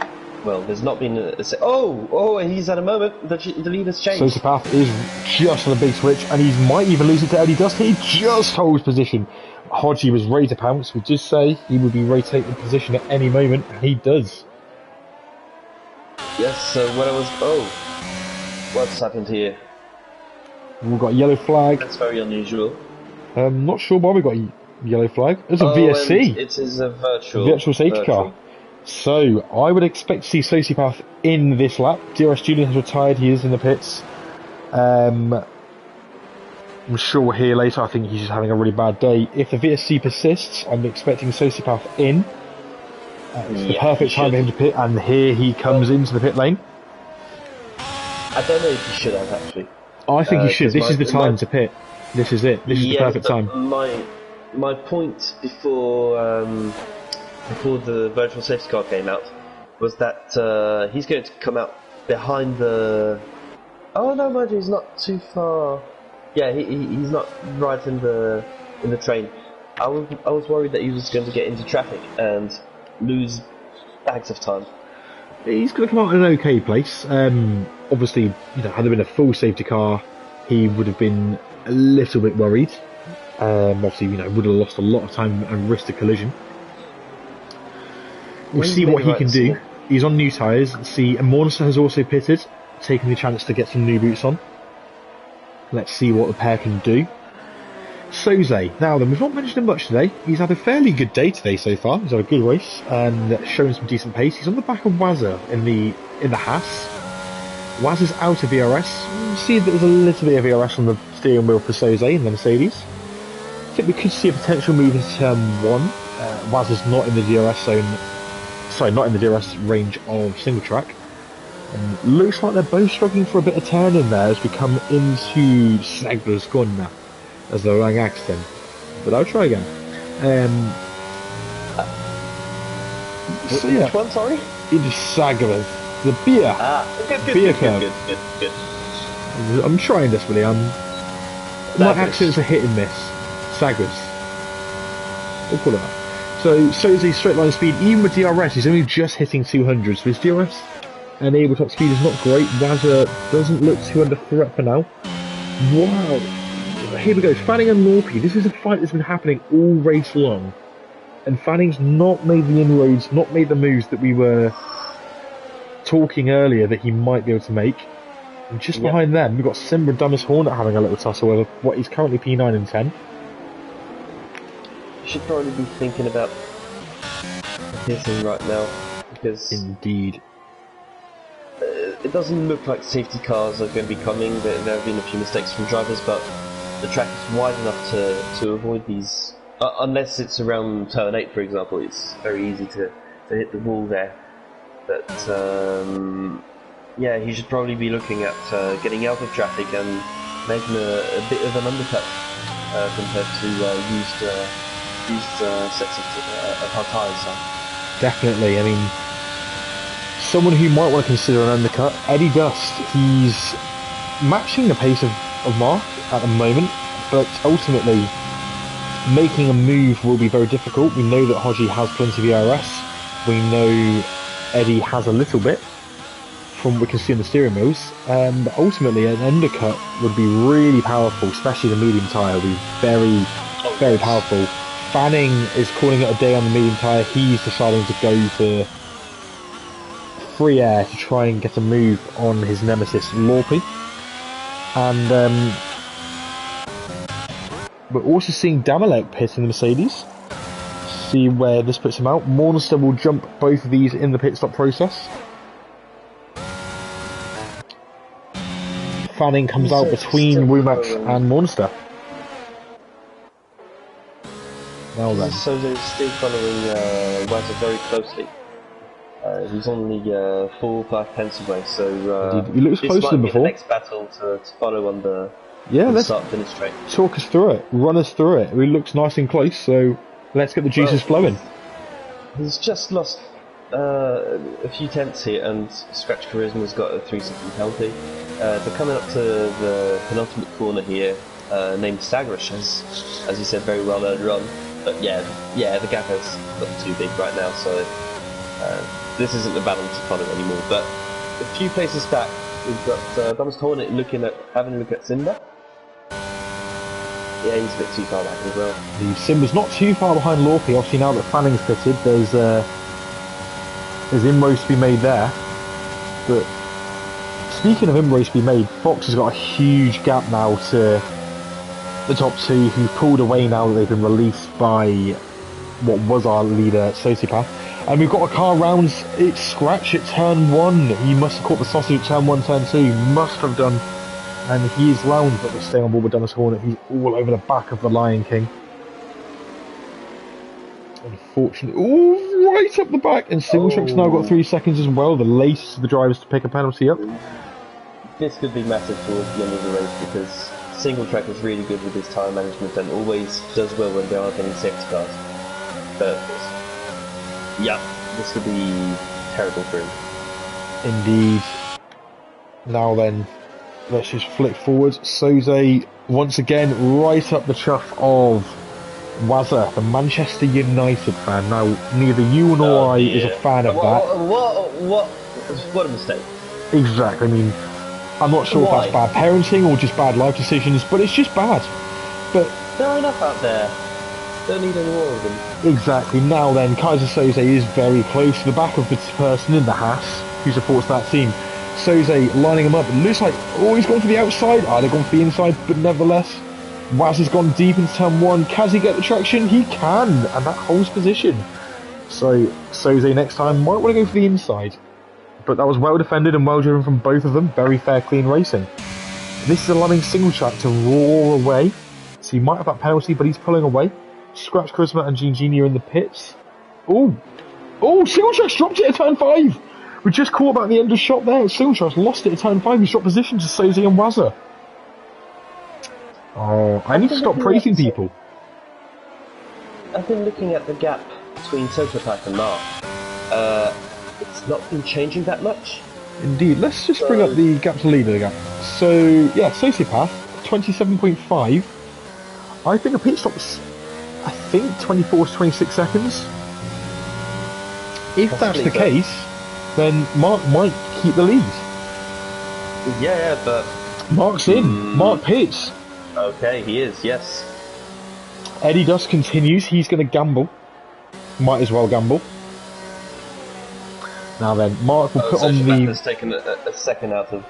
well, there's not been he's at a moment that the lead has changed. Sociopath is just on the big switch, and he might even lose it to Eddie Dust. He just holds position. Hodgie was ready to pounce. We did say he would be rotating position at any moment, and he does. Yes, so when I was... what's happened here? We've got a yellow flag. That's very unusual. Not sure why we got a yellow flag. It's a VSC. It is a virtual safety car. So, I would expect to see Sociopath in this lap. DRS Julian has retired, he is in the pits. I'm sure we'll hear later, I think he's just having a really bad day. If the VSC persists, I'm expecting Sociopath in. It's the perfect time for him to pit, and here he comes into the pit lane. I don't know if he should have, actually. I think he should. This is the time to pit. This is it. This is the perfect time. My point before the virtual safety car came out was that he's going to come out behind the... Oh no, mind you, he's not too far. Yeah, he's not right in the train. I was worried that he was going to get into traffic and lose bags of time. He's going to come out in an okay place. Obviously, had there been a full safety car, he would have been a little bit worried. Obviously, would have lost a lot of time and risked a collision. We'll see what he can do. He's on new tyres. See, Mornison has also pitted, taking the chance to get some new boots on. Let's see what the pair can do. Soze. Now then, we've not mentioned him much today. He's had a fairly good day today so far. He's had a good race and shown some decent pace. He's on the back of Wazza in the Haas. Wazza's out of DRS. We'll see that there's a little bit of DRS on the steering wheel for Soze in the Mercedes. I think we could see a potential move into turn 1. Wazza's not in the DRS zone. Sorry, not in the DRS range of single track. Looks like they're both struggling for a bit of turn in there as we come into Sagler's corner as the wrong accident. But I'll try again. Which one, sorry? It is Sagler's. The beer. Good. I'm trying desperately. My accents are hit and miss. Sagler's. We'll call it that. So Soze's straight line speed, even with DRS, he's only just hitting 200. So his DRS enabled top speed is not great. Wazza doesn't look too under threat for now. Wow. Here we go. Fanning and Lorpy. This is a fight that's been happening all race long. And Fanning's not made the inroads, not made the moves that we were talking earlier that he might be able to make. And just behind them, we've got Simba and Dummus Hornet having a little tussle over what is currently P9 and 10. You should probably be thinking about hissing right now. because Indeed. it doesn't look like safety cars are going to be coming. There have been a few mistakes from drivers, but the track is wide enough to avoid these. Unless it's around turn 8, for example, it's very easy to hit the wall there. But yeah, he should probably be looking at getting out of traffic and making a bit of an undercut compared to used sets of hard tyres. So. Definitely. I mean, someone who might want to consider an undercut, Eddie Dust. He's matching the pace of Mark at the moment, but ultimately making a move will be very difficult. We know that Hodgie has plenty of ERS. We know Eddie has a little bit from what we can see on the steering wheels. But ultimately, an undercut would be really powerful, especially the medium tyre would be very, very powerful. Fanning is calling it a day on the medium tyre. He's deciding to go to free air to try and get a move on his nemesis, Lorpy. And we're also seeing Damalek pit in the Mercedes. See where this puts him out. Mornster will jump both of these in the pit stop process. Fanning comes out between Womack and Mornster. Now then. So they're still following Wazza very closely. He's only 4 or 5 pence away, so he looks closer than before. The next battle to follow on the start-finish straight. Talk us through it, run us through it. He looks nice and close, so let's get the juices flowing. He's just lost a few tenths here, and Scratch Charisma's got a 3-second penalty. They're coming up to the penultimate corner here, named Sagrish, as you said very well earlier on. But yeah, the gap has got too big right now, so this isn't a battle to follow anymore. But a few places back, we've got Thomas Hornet having a look at Simba. Yeah, he's a bit too far back as well. The Simba's not too far behind Lorpy. Obviously, now that Fanning's fitted, there's inroads to be made there. But speaking of inroads to be made, Fox has got a huge gap now to the top 2, who've pulled away now that they've been released by what was our leader, Sociopath. And we've got a car round, it's Scratch at turn 1. He must have caught the sausage at turn 1, turn 2. Must have done. And he is round, but we're staying on board with Dennis Hornet. He's all over the back of the Lion King. Unfortunately, right up the back. And Singletrack's now got 3 seconds as well. The latest of the drivers to pick a penalty up. This could be massive towards the end of the race, because Singletrack is really good with his time management and always does well when there aren't any safety cars. But yeah, this could be terrible for him. Indeed. Now then, let's just flick forward. Soze, once again, right up the chuff of Wazza, the Manchester United fan. Now, neither you nor I is a fan of that. What a mistake. Exactly. I mean, I'm not sure if that's bad parenting or just bad life decisions, but it's just bad. But there are enough out there. Don't need any more of them. Exactly. Now then, Kaiser Soze is very close to the back of the person in the Haas who supports that team. Soze lining him up. It looks like, he's gone for the outside. They've gone for the inside, but nevertheless, Waz has gone deep into turn 1. Can he get the traction? He can, and that holds position. So Soze next time might want to go for the inside. But that was well defended and well driven from both of them. Very fair, clean racing. This is allowing Singletrack to roar away. So he might have that penalty, but he's pulling away. Scratch Charisma and Genie are in the pits. Singletrack's dropped it at turn 5. We just caught about the end of shot there. Singletrack's lost it at turn 5. He's dropped position to Soze and Wazza. I need to stop praising people. I've been looking at the gap between Sociopath and Mark. It's not been changing that much. Indeed. Let's just bring up the gap to leader gap. So, yeah, Sociopath, 27.5. I think a pit stop's, 24 to 26 seconds. If that's the case, then Mark might keep the lead. Yeah, but Mark's in. Mark pits. Okay, he is, yes. Eddie Dust continues. He's going to gamble. Might as well gamble. Now then, Mark will put on the... has taken a second out of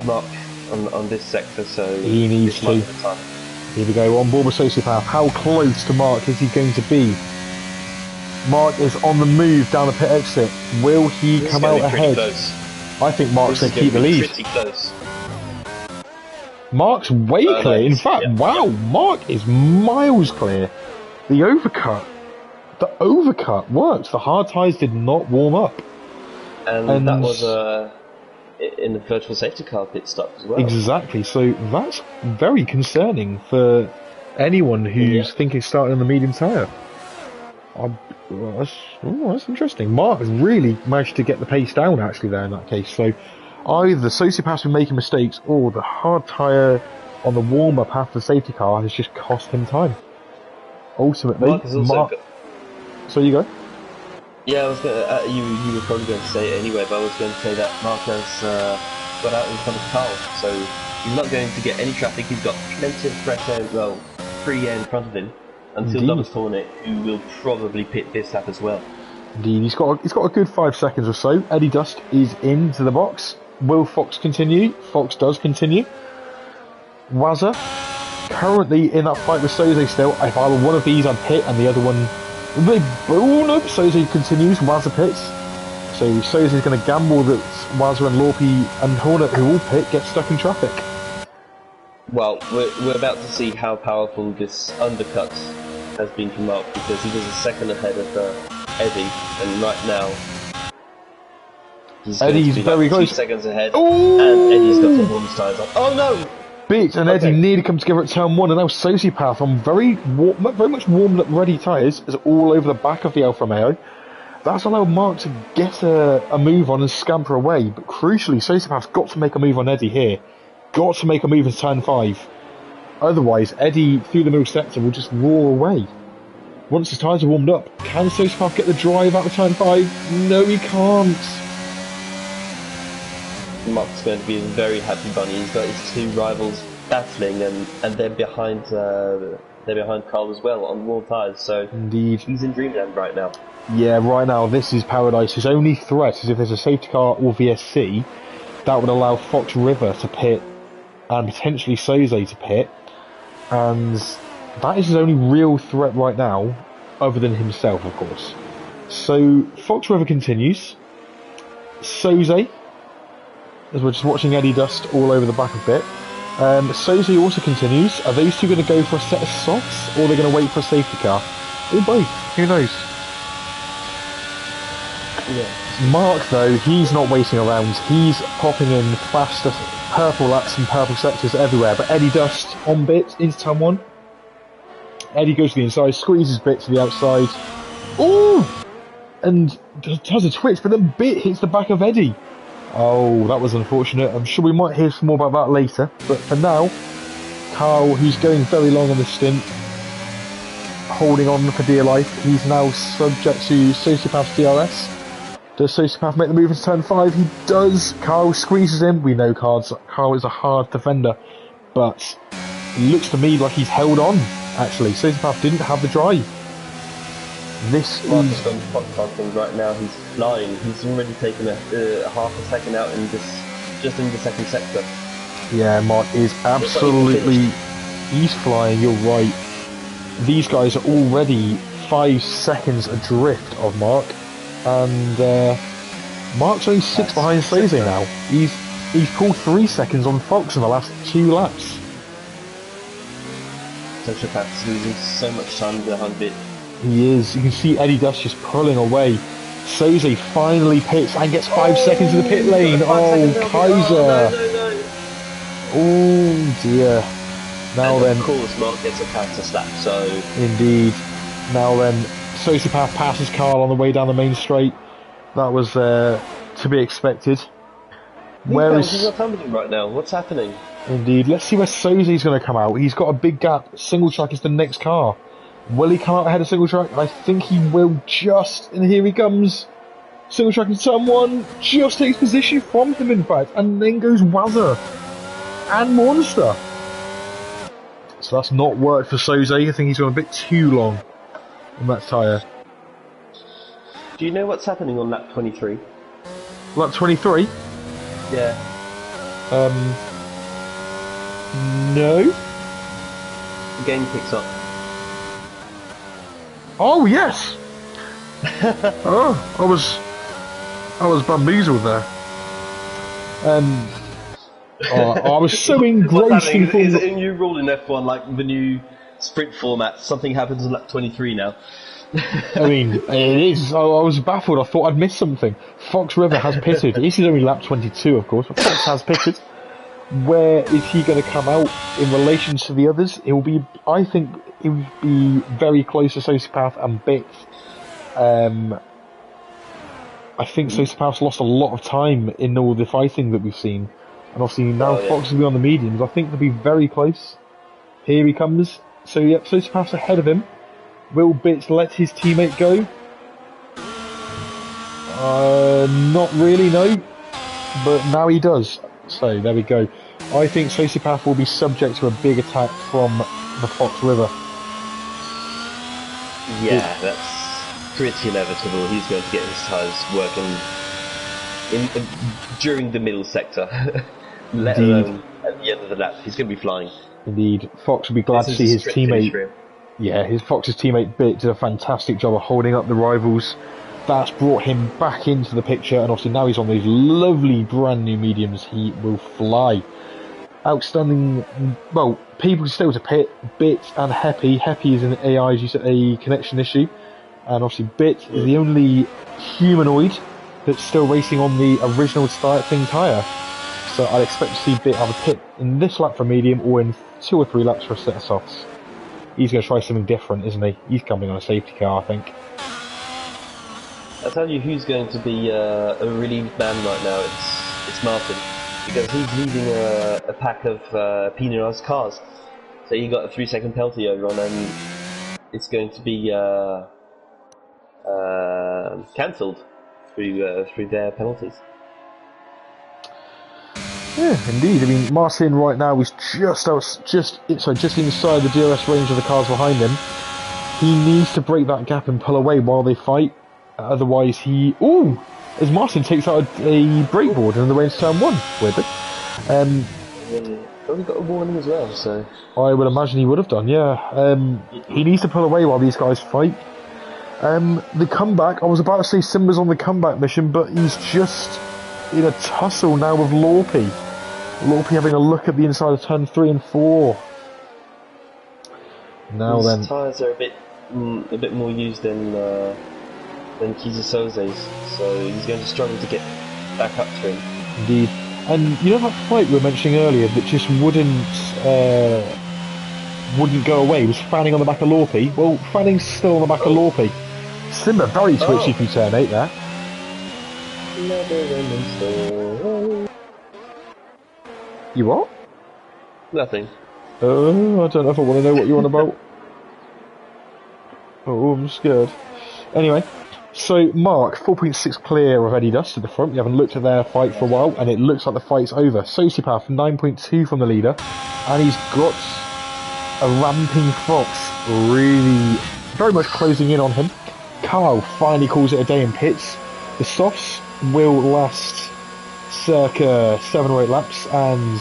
Mark on this sector, so... He needs to. Here we go, on board with Sociopath. How close to Mark is he going to be? Mark is on the move down the pit exit. Will he come out ahead? Close. I think Mark's going to keep the lead. Pretty close. Mark's way clear. In fact, wow, Mark is miles clear. The overcut worked. The hard tyres did not warm up. And that was in the virtual safety car pit stop as well. Exactly. So that's very concerning for anyone who's thinking starting on the medium tyre. That's interesting. Mark has really managed to get the pace down actually there in that case. So either Sociopath's been making mistakes or the hard tyre on the warm-up after the safety car has just cost him time. Ultimately, Mark... So you go? Yeah, I was going to, you were probably going to say it anyway, but I was going to say that Mark has got out in front of Carl, so he's not going to get any traffic. He's got plenty of fresh air, free air in front of him until Thomas Hornet, who will probably pit this lap as well. Indeed, he's got a good 5 seconds or so. Eddie Dust is into the box. Will Fox continue? Fox does continue. Wazza currently in that fight with Soze still. If either one of these I'd pit and the other one... No, Soze continues, Wazza pits. So Soze is going to gamble that Wazza and Lorpy and Hornet, who all pit, get stuck in traffic. Well, we're about to see how powerful this undercut has been from Mark, because he was a second ahead of Eddie, and right now Eddie's very close. 2 seconds ahead, Ooh! and Eddie's got to warm his tyres up. Oh no! Bit and Eddie nearly come together at turn 1, and now Sociopath on very much warmed up ready tyres is all over the back of the Alfa Romeo. That's allowed Mark to get a move on and scamper away, but crucially Sociopath's got to make a move on Eddie here. Got to make a move in turn 5. Otherwise, Eddie, through the middle sector, will just roar away. Once his tyres are warmed up, can Sociopath get the drive out of turn 5? No, he can't. Mark's going to be a very happy bunny. He's got his 2 rivals battling, and they're behind Carl as well on warm tyres. So indeed, he's in dreamland right now. Yeah, right now this is paradise. His only threat is if there's a safety car or VSC, that would allow Fox River to pit and potentially Soze to pit, and that is his only real threat right now, other than himself, of course. So Fox River continues. Soze, as we're just watching Eddie Dust all over the back of it. Soze also continues. Are those two going to go for a set of softs, or are they going to wait for a safety car? Or both, who knows? Yeah. Mark, though, he's not waiting around. He's popping in faster purple laps and purple sectors everywhere. But Eddie Dust on bit into turn 1. Eddie goes to the inside, squeezes bit to the outside. Ooh! And does a twitch, but then bit hits the back of Eddie. Oh, that was unfortunate. I'm sure we might hear some more about that later. But for now, Carl, who's going very long on this stint, holding on for dear life. He's now subject to Sociopath's DRS. Does Sociopath make the move into turn 5? He does. Carl squeezes him. We know Carl is a hard defender, but it looks to me like he's held on, actually. Sociopath didn't have the drive. This is on top things right now. He's flying. He's already taken a half a second out in just in the second sector. Yeah, Mark is absolutely... He's flying, you're right. These guys are already 5 seconds adrift of Mark, and Mark's only 6 behind Soze now. He's pulled 3 seconds on Fox in the last 2 laps. Sociopath's losing so much time behind it. He is. You can see Eddie Dust just pulling away. Soze finally pits and gets 5 seconds in the pit lane. Oh, Kaiser. No. Oh, dear. Now and then. Of course, Mark gets a counter slap, so... Indeed. Now then, Sociopath passes Carl on the way down the main straight. That was to be expected. Where is... He's not tumbling right now. What's happening? Indeed. Let's see where Soze's going to come out. He's got a big gap. Single track is the next car. Will he come out ahead of single track? I think he will just, and here he comes. Single track in turn 1, just takes position from him in fact, and then goes Wazza and Monster. So that's not worked for Soze. I think he's gone a bit too long on that tyre. Do you know what's happening on lap 23? Lap 23? Yeah. No. The game picks up. Oh yes! Oh, I was bamboozled there. I was so What's engrossed happening in is Formula. a new rule in F1, like the new sprint format. Something happens in lap 23 now. I mean, it is. I was baffled. I thought I'd missed something. Fox River has pitted. This is only lap 22, of course, but Fox has pitted. Where is he going to come out in relation to the others? It will be. I think it will be very close to Sociopath and Bit. I think Sociopath's lost a lot of time in all the fighting that we've seen, and obviously now Fox will be on the mediums. I think they'll be very close. Here he comes. So yep, Sociopath's ahead of him. Will Bits let his teammate go? Not really, no. But now he does. So there we go. I think Sociopath will be subject to a big attack from the Fox River. Yeah, that's pretty inevitable. He's going to get his tyres working during the middle sector, let alone at the end of the lap. He's going to be flying. Indeed, Fox will be glad to see his teammate. Yeah, Fox's teammate Bit did a fantastic job of holding up the rivals. That's brought him back into the picture, and obviously now he's on these lovely brand new mediums. He will fly. Outstanding. Well, people still to pit. Bit and Happy. Happy is an AI, as you said, a connection issue, and obviously Bit is the only humanoid that's still racing on the original starting tyre. So I'd expect to see Bit have a pit in this lap for medium, or in 2 or 3 laps for a set of softs. He's going to try something different, isn't he? He's coming on a safety car, I think. I'll tell you who's going to be a relieved man right now. It's Martin, because he's leading a pack of penalised cars. So he got a 3-second penalty over on, and it's going to be cancelled through their penalties. Yeah, indeed. I mean, Martin right now is just inside the DRS range of the cars behind him. He needs to break that gap and pull away while they fight. Otherwise, as Martin takes out a brake board in the way into turn 1, weirdly. Probably got a warning as well, so I would imagine he would have done. Yeah. He needs to pull away while these guys fight. The comeback. I was about to say Simba's on the comeback mission, but he's just in a tussle now with Lorpy. Lorpy having a look at the inside of turn 3 and 4. Now his tyres are a bit more used than Kizasoze's, so he's going to struggle to get back up to him. Indeed. And you know that fight we were mentioning earlier that just wouldn't go away, was Fanning on the back of Lorpy? Well, Fanning's still on the back of Lorpy. Simba very twitchy through turn 8 there. You what? Nothing. I don't know if I want to know what you're on about. Oh, I'm scared. Anyway, so Mark, 4.6 clear of Eddie Dust at the front. We haven't looked at their fight for a while, and it looks like the fight's over. Sociopath, 9.2 from the leader, and he's got a ramping Fox really very much closing in on him. Carl finally calls it a day in pits. The softs will last circa 7 or 8 laps, and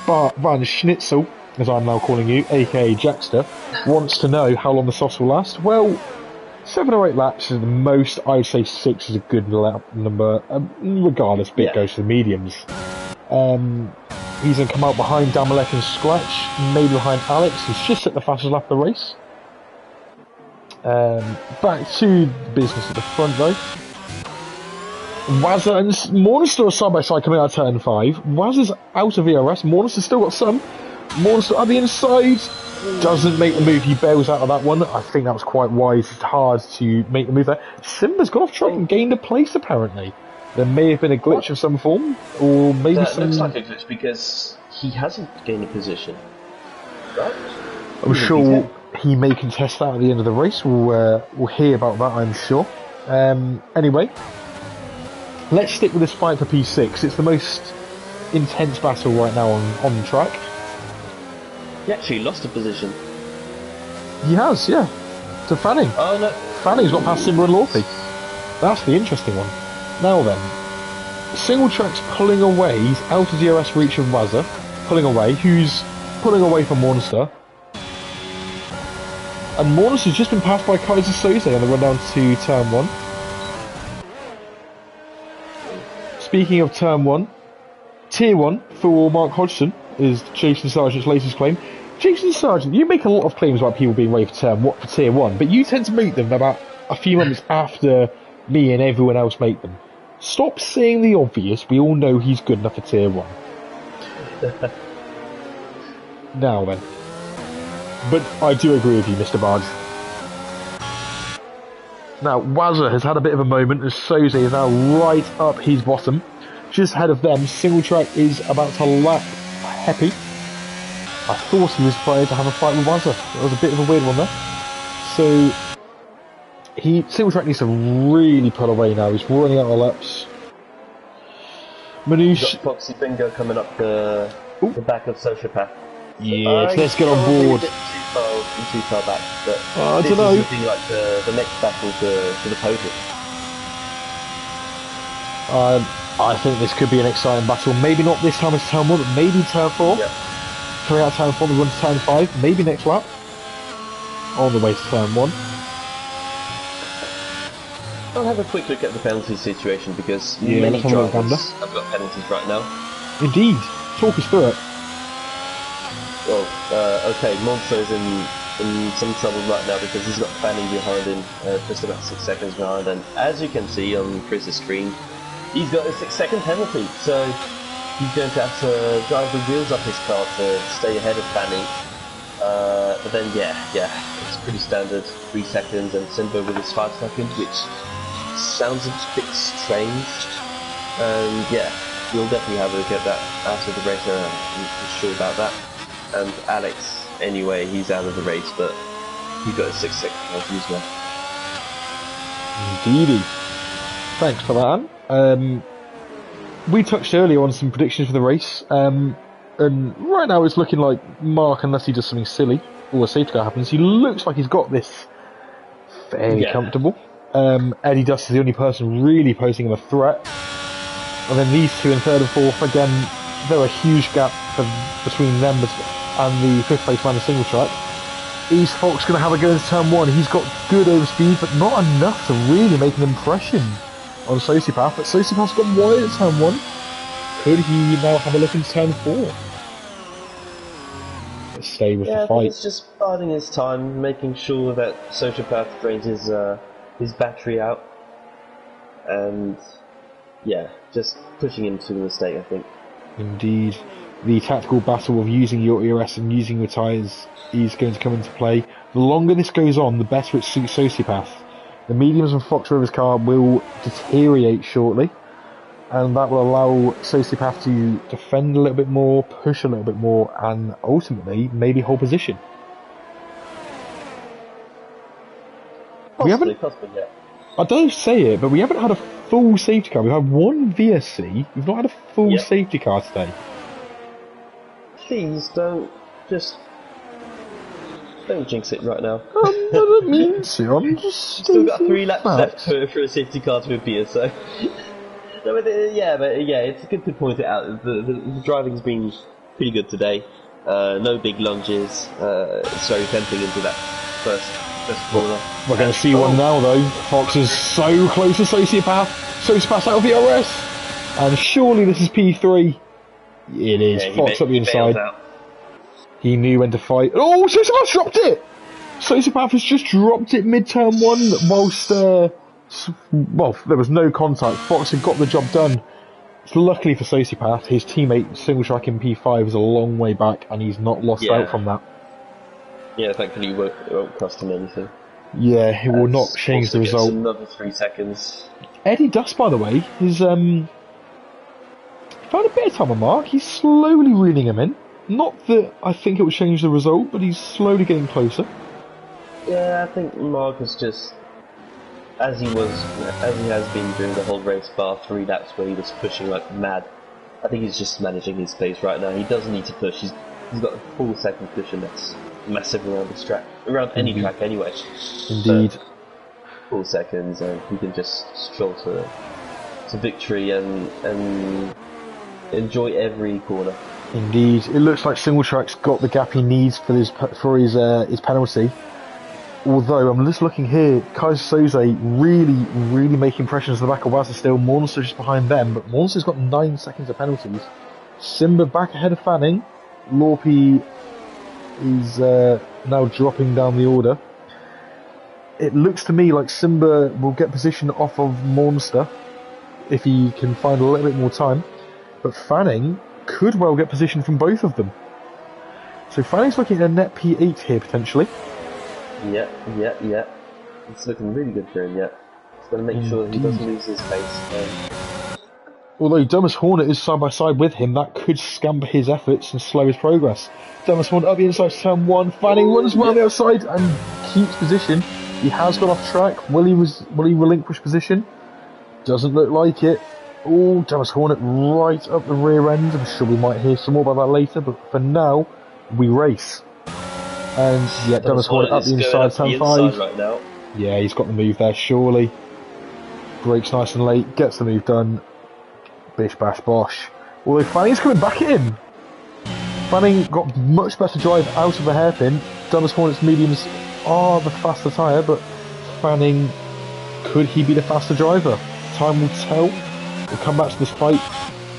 Bart Van Schnitzel, as I'm now calling you, aka Jackster, wants to know how long the softs will last. Well, 7 or 8 laps is the most. I would say 6 is a good lap number. Regardless, Bit goes to the mediums. He's going to come out behind Damalek and Scratch, maybe behind Alex, who's just at the fastest lap of the race. Back to business at the front though. Wazza and Morningstar are side by side coming out of turn 5. Wazza's out of ERS. Morningstar's still got some. Morningstar at the inside. Doesn't make the move. He bails out of that one. I think that was quite wise. It's hard to make the move there. Simba's gone off track and gained a place apparently. There may have been a glitch of some form, or maybe that some. Looks like a glitch because he hasn't gained a position. Right? I'm sure he may contest that at the end of the race. We'll hear about that, I'm sure. Anyway, let's stick with this fight for P6. It's the most intense battle right now on the track. He actually lost a position. He has, yeah. To Fanning. Oh no. Fanning's got past Simba and Lorpy. That's the interesting one. Now then, single track's pulling away. He's out of DRS reach of Wazza. Pulling away. Who's pulling away from Morningstar? And Morningstar's just been passed by Kaiser Soze on the run down to turn 1. speaking of turn 1, tier 1 for Mark Hodgson is Jason Sargent's latest claim. Jason Sargent, you make a lot of claims about people being ready for tier 1, but you tend to make them about a few months after me and everyone else make them. Stop saying the obvious, we all know he's good enough for tier 1. Now then. But I do agree with you, Mr. Barge. Now, Wazza has had a bit of a moment as Soze is now right up his bottom. Just ahead of them, Single Track is about to lap Heppy. I thought he was trying to have a fight with Wazza. That was a bit of a weird one there. So, Single Track needs to really pull away now. He's running out of laps. Manouche. Got Foxy Bingo coming up the back of Sociopath. Yeah, let's get on board. Too far back, but I this don't know. is looking like the next battle for the podium. I think this could be an exciting battle. Maybe not this time as turn 1, but maybe turn 4. Yep. Coming out of turn 4, we run to turn 5. Maybe next lap. On the way to turn 1. I'll have a quick look at the penalty situation because Yeah, many let's have a look, drivers have got penalties right now. Indeed. Talk us through it. Well, okay, Monster's in some trouble right now because he's got Fanning behind him, just about 6 seconds behind, and as you can see on Chris's screen, he's got a 6-second penalty, so he's going to have to drive the wheels off his car to stay ahead of Fanning. But then, yeah, it's pretty standard, 3 seconds, and Simba with his 5 seconds, which sounds a bit strange, and yeah, we'll definitely have a look at that after the race, I'm sure about that. And Alex, anyway, he's out of the race, but he got a 6-second penalty as well. Indeedy. Thanks for that, Anne. We touched earlier on some predictions for the race, and right now it's looking like Mark, unless he does something silly or a safety car happens, he looks like he's got this fairly comfortable. Eddie Dust is the only person really posing him a threat. And then these two in 3rd and 4th, again, there are a huge gap between them and the 5th place man in Single Track. Is Fox going to have a go into turn 1? He's got good overspeed, but not enough to really make an impression on Sociopath. But Sociopath's got wide at turn 1. Could he now have a look into turn 4? Let's stay with the fight. He's just biding his time, making sure that Sociopath drains his battery out, and yeah, just pushing him to the mistake, I think. Indeed. The tactical battle of using your ERS and using your tyres is going to come into play. The longer this goes on, the better it suits Sociopath. The mediums and Fox River's car will deteriorate shortly, and that will allow Sociopath to defend a little bit more, push a little bit more, and ultimately maybe hold position. Possibly, yeah. I don't say it, but we haven't had a full safety car. We've had one VSC. We've not had a full safety car today. Please don't jinx it right now. I don't mean to. I'm just still got 3 laps left for a safety car to appear. So, no, but it's good to point it out. The driving's been pretty good today. No big lunges. It's very tempting into that first corner. We're going to see one now, though. Fox is so close to Sociopath. Sociopath's out of the RS. And surely this is P3. It is. Yeah, Fox up the inside. He knew when to fight. Oh, Sociopath dropped it! Sociopath has just dropped it mid-turn 1 whilst, there was no contact. Fox had got the job done. Luckily for Sociopath, his teammate Single Track in P5 is a long way back and he's not lost out from that. Yeah, thankfully it won't cost him anything. Yeah, it will not change the result. Another 3 seconds. Eddie Dust, by the way, is found a bit of time on Mark. He's slowly reeling him in. Not that I think it will change the result, but he's slowly getting closer. Yeah, I think Mark is just as he has been during the whole race, bar 3 laps where he was pushing like mad. I think he's just managing his pace right now. He doesn't need to push. He's got a full second cushion that's massive around this track, around any track anyway. Indeed. So, full seconds, and he can just stroll to victory and enjoy every corner. Indeed, it looks like Single Track's got the gap he needs for his penalty. Although I'm just looking here, Kaiser Soze really making impressions at the back of Wazza still. Mornster just behind them, but Mornster's got 9 seconds of penalties. Simba back ahead of Fanning. Lorpy is now dropping down the order. It looks to me like Simba will get position off of Mornster if he can find a little bit more time. But Fanning could well get position from both of them. So Fanning's looking at a net P8 here potentially. Yeah. It's looking really good for him, yeah. He's got to make sure that he doesn't lose his pace. Although Dumas Hornet is side by side with him, that could scamper his efforts and slow his progress. Dumas Hornet up the inside to turn 1, Fanning runs round the outside and keeps position. He has gone off track. Will he relinquish position? Doesn't look like it. Oh, Dumas Hornet right up the rear end. I'm sure we might hear some more about that later, but for now, we race. And yeah, Dumas Hornet up the inside, turn 5. Right now. Yeah, he's got the move there, surely. Brakes nice and late, gets the move done. Bish bash bosh. Although Fanning's coming back at him. Fanning got much better drive out of the hairpin. Dumas Hornet's mediums are the faster tyre, but Fanning, could he be the faster driver? Time will tell. We'll come back to this fight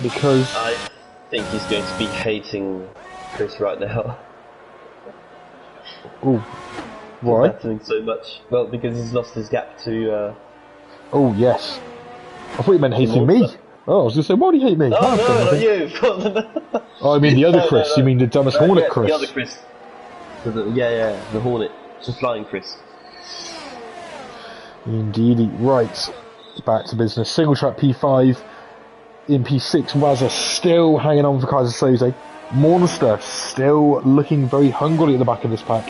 because I think he's going to be hating Chris right now. Oh, why? Battling so much. Well, because he's lost his gap to. Oh yes. I thought you meant hating me. Oh, I was going to say, why do you hate me? No, not you. Oh, I mean the other Chris. No. You mean the Dumas Hornet Chris? The other Chris. The Hornet. The flying Chris. Indeed. Right. Back to business. Single track P5. In P6, Wazza still hanging on for Kaiser Soze. Mornster still looking very hungrily at the back of this pack.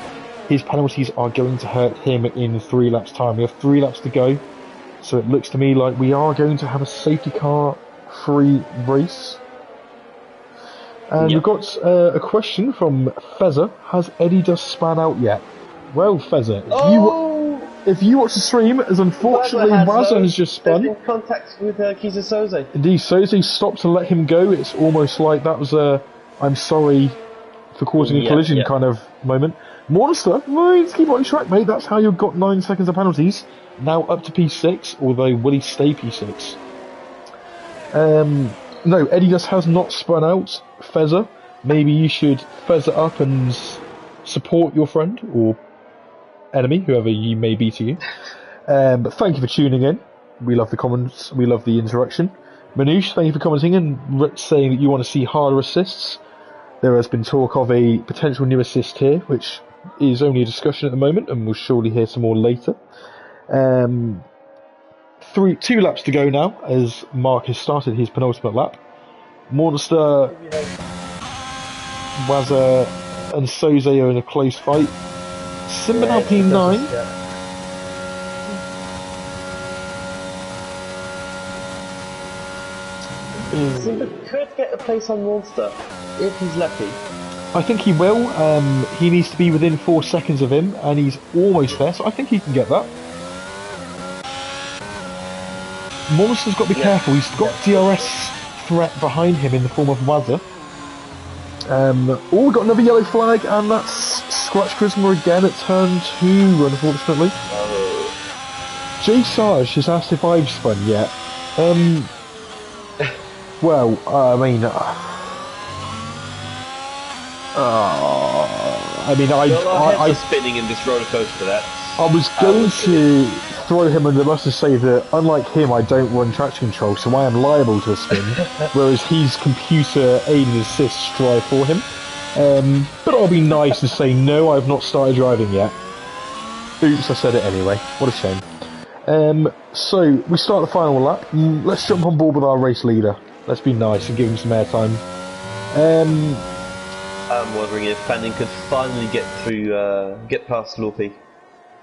His penalties are going to hurt him in 3 laps time. We have 3 laps to go. So it looks to me like we are going to have a safety car free race. And we've got a question from Fezzer. Has Eddie Dust spun out yet? Well, Fezzer, if you watch the stream, as unfortunately Wazza has just spun. In contact with Kaiser Soze. Indeed, Soze stopped to let him go. It's almost like that was a I'm sorry for causing a collision kind of moment. Mornster, let's keep on track, mate. That's how you got 9 seconds of penalties. Now up to P6, although will he stay P6? No, Eddie Dust has not spun out. Fezzer, maybe you should Fezzer up and support your friend or enemy, whoever you may be to you. But thank you for tuning in. We love the comments, we love the interaction. Manoush, thank you for commenting and saying that you want to see harder assists. There has been talk of a potential new assist here, which is only a discussion at the moment, and we'll surely hear some more later. 2 laps to go now, as Mark has started his penultimate lap. Monster, Wazza and Soze are in a close fight. Simba now P9. Simba could get a place on Monster if he's lucky. I think he will. He needs to be within 4 seconds of him, and he's almost there, so I think he can get that. Monster's got to be careful. He's got DRS threat behind him in the form of Wazza. We've got another yellow flag, and that's Scratch Charisma again at turn 2, unfortunately. Jay Sarge has asked if I've spun yet. Well, I mean... I spinning in this roller coaster. I was going to throw him under the bus and say that, unlike him, I don't run traction control, so I am liable to a spin, whereas his computer aid and assist drive for him. But I'll be nice and say no, I've not started driving yet. Oops, I said it anyway. What a shame. So we start the final lap. Let's jump on board with our race leader. Let's be nice and give him some airtime. I'm wondering if Fanning could finally get through, get past Lorpy.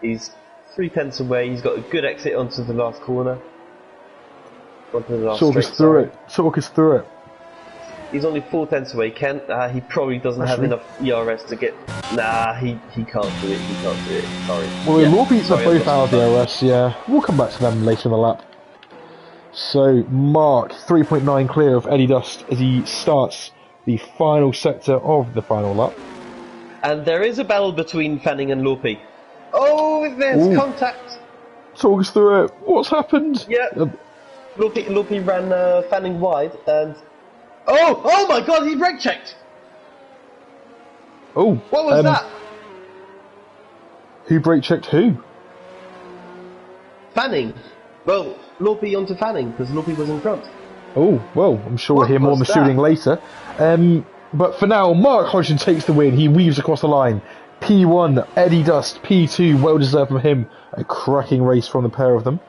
He's 3 tenths away. He's got a good exit onto the last corner. Onto the last Talk us through it. He's only 4 tenths away. He probably doesn't have enough ERS to get. Nah, he can't do it. He can't do it. Sorry. Well, Lorpy's are both out of the ERS. Yeah, we'll come back to them later in the lap. So Mark 3.9 clear of Eddie Dust as he starts the final sector of the final lap. And there is a battle between Fanning and Lorpy. Oh, there's Ooh. contact. Talk us through it. What's happened? Yeah. Lopi ran Fanning wide, and oh my God, he brake checked. Oh, What was that? Who brake checked who? Fanning. Well, Lopi onto Fanning because Lopi was in front. Oh, well, I'm sure we'll hear more on the shooting later. But for now, Mark Hodgson takes the win. He weaves across the line. P1, Eddie Dust. P2, well deserved from him. A cracking race from the pair of them.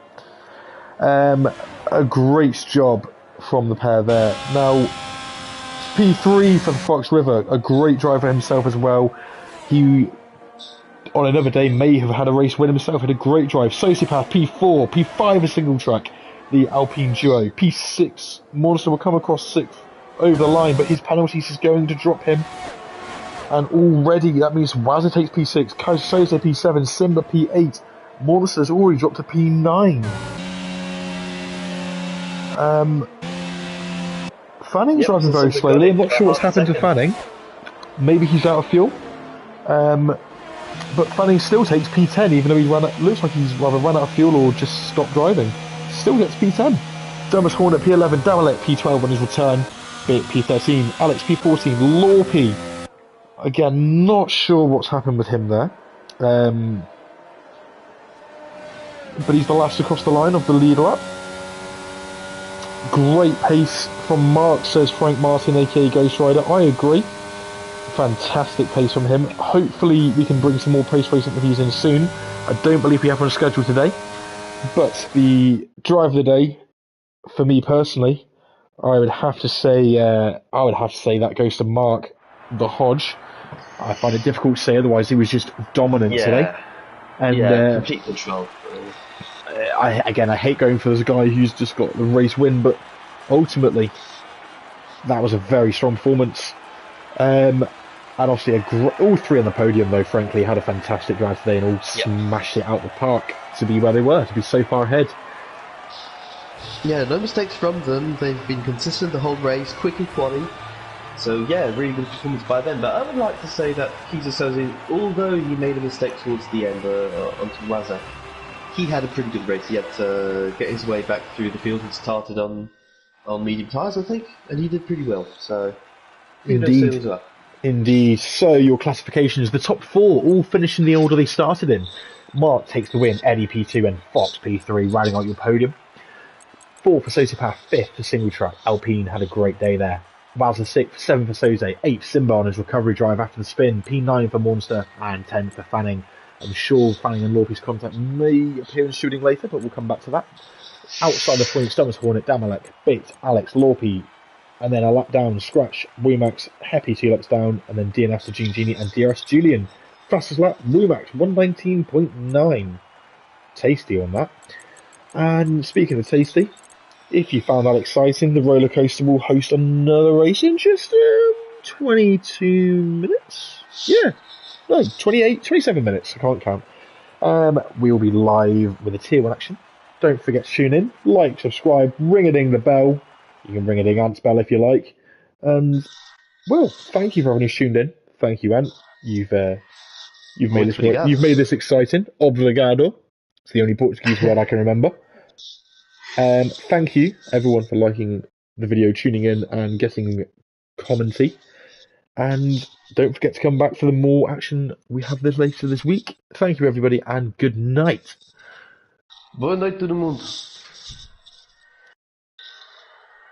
A great job from the pair there. Now, P3 for the Fox River. A great driver himself as well. He, on another day, may have had a race win himself. Had a great drive. Sociopath, P4. P5, a single track. The Alpine duo. P6, Monster will come across 6th over the line, but his penalties is going to drop him. And already that means Wazza takes P6, Kaiser P7, Simba P8. Monster's already dropped to P9. Fanning's driving very slowly. I'm not sure what's happened to Fanning. Maybe he's out of fuel. But Fanning still takes P10, even though looks like he's rather run out of fuel or just stopped driving. Still gets P10. Dermot Horn at P11, Damalek P12 on his return. P13, Alex P14, Lorpy. Again, not sure what's happened with him there. But he's the last across the line of the lead lap. Great pace from Mark, says Frank Martin, aka Ghost Rider. I agree. Fantastic pace from him. Hopefully we can bring some more pace racing reviews in soon. I don't believe we have one scheduled today. But the drive of the day, for me personally, I would have to say that goes to Mark the Hodge. I find it difficult to say otherwise. He was just dominant today. And complete control. I hate going for this guy who's just got the race win, but ultimately that was a very strong performance. And obviously all three on the podium, though, frankly, had a fantastic drive today and all smashed it out the park to be where they were, to be so far ahead. Yeah, no mistakes from them. They've been consistent the whole race, quick and quali. So yeah, really good performance by them. But I would like to say that Kisa Sozi, although he made a mistake towards the end onto Wazza, he had a pretty good race. He had to get his way back through the field and started on medium tyres, I think, and he did pretty well. So Indeed. So your classifications, the top four, all finish in the order they started in. Mark takes the win, Eddie P2 and Fox P3 riding out your podium. 4th for Sociopath, 5th for Single Track. Alpine had a great day there. Wowzer 6th, 7th for Soze, 8th Simba on his recovery drive after the spin, P9 for Monster, and 10th for Fanning. I'm sure Fanning and Lorpy's contact may appear in shooting later, but we'll come back to that. Outside the points, Thomas Hornet, Damalek, Bit, Alex, Lorpy, and then a lap down, Scratch, Wemax, Happy 2 laps down, and then DNF to Gene Genie and DRS Julian. Fastest lap, Wemax, 119.9. Tasty on that. And speaking of tasty, if you found that exciting, the roller coaster will host another race in just 22 minutes? Yeah. No, 27 minutes. I can't count. We'll be live with a tier 1 action. Don't forget to tune in, like, subscribe, ring-a-ding the bell. You can ring-a-ding Ant's bell if you like. And, well, thank you for everyone who's tuned in. Thank you, Ant. You've made this exciting. Obrigado. It's the only Portuguese word I can remember. Thank you, everyone, for liking the video, tuning in, and getting commentary. And don't forget to come back for the more action we have this later this week. Thank you, everybody, and good night. Boa noite, todo mundo.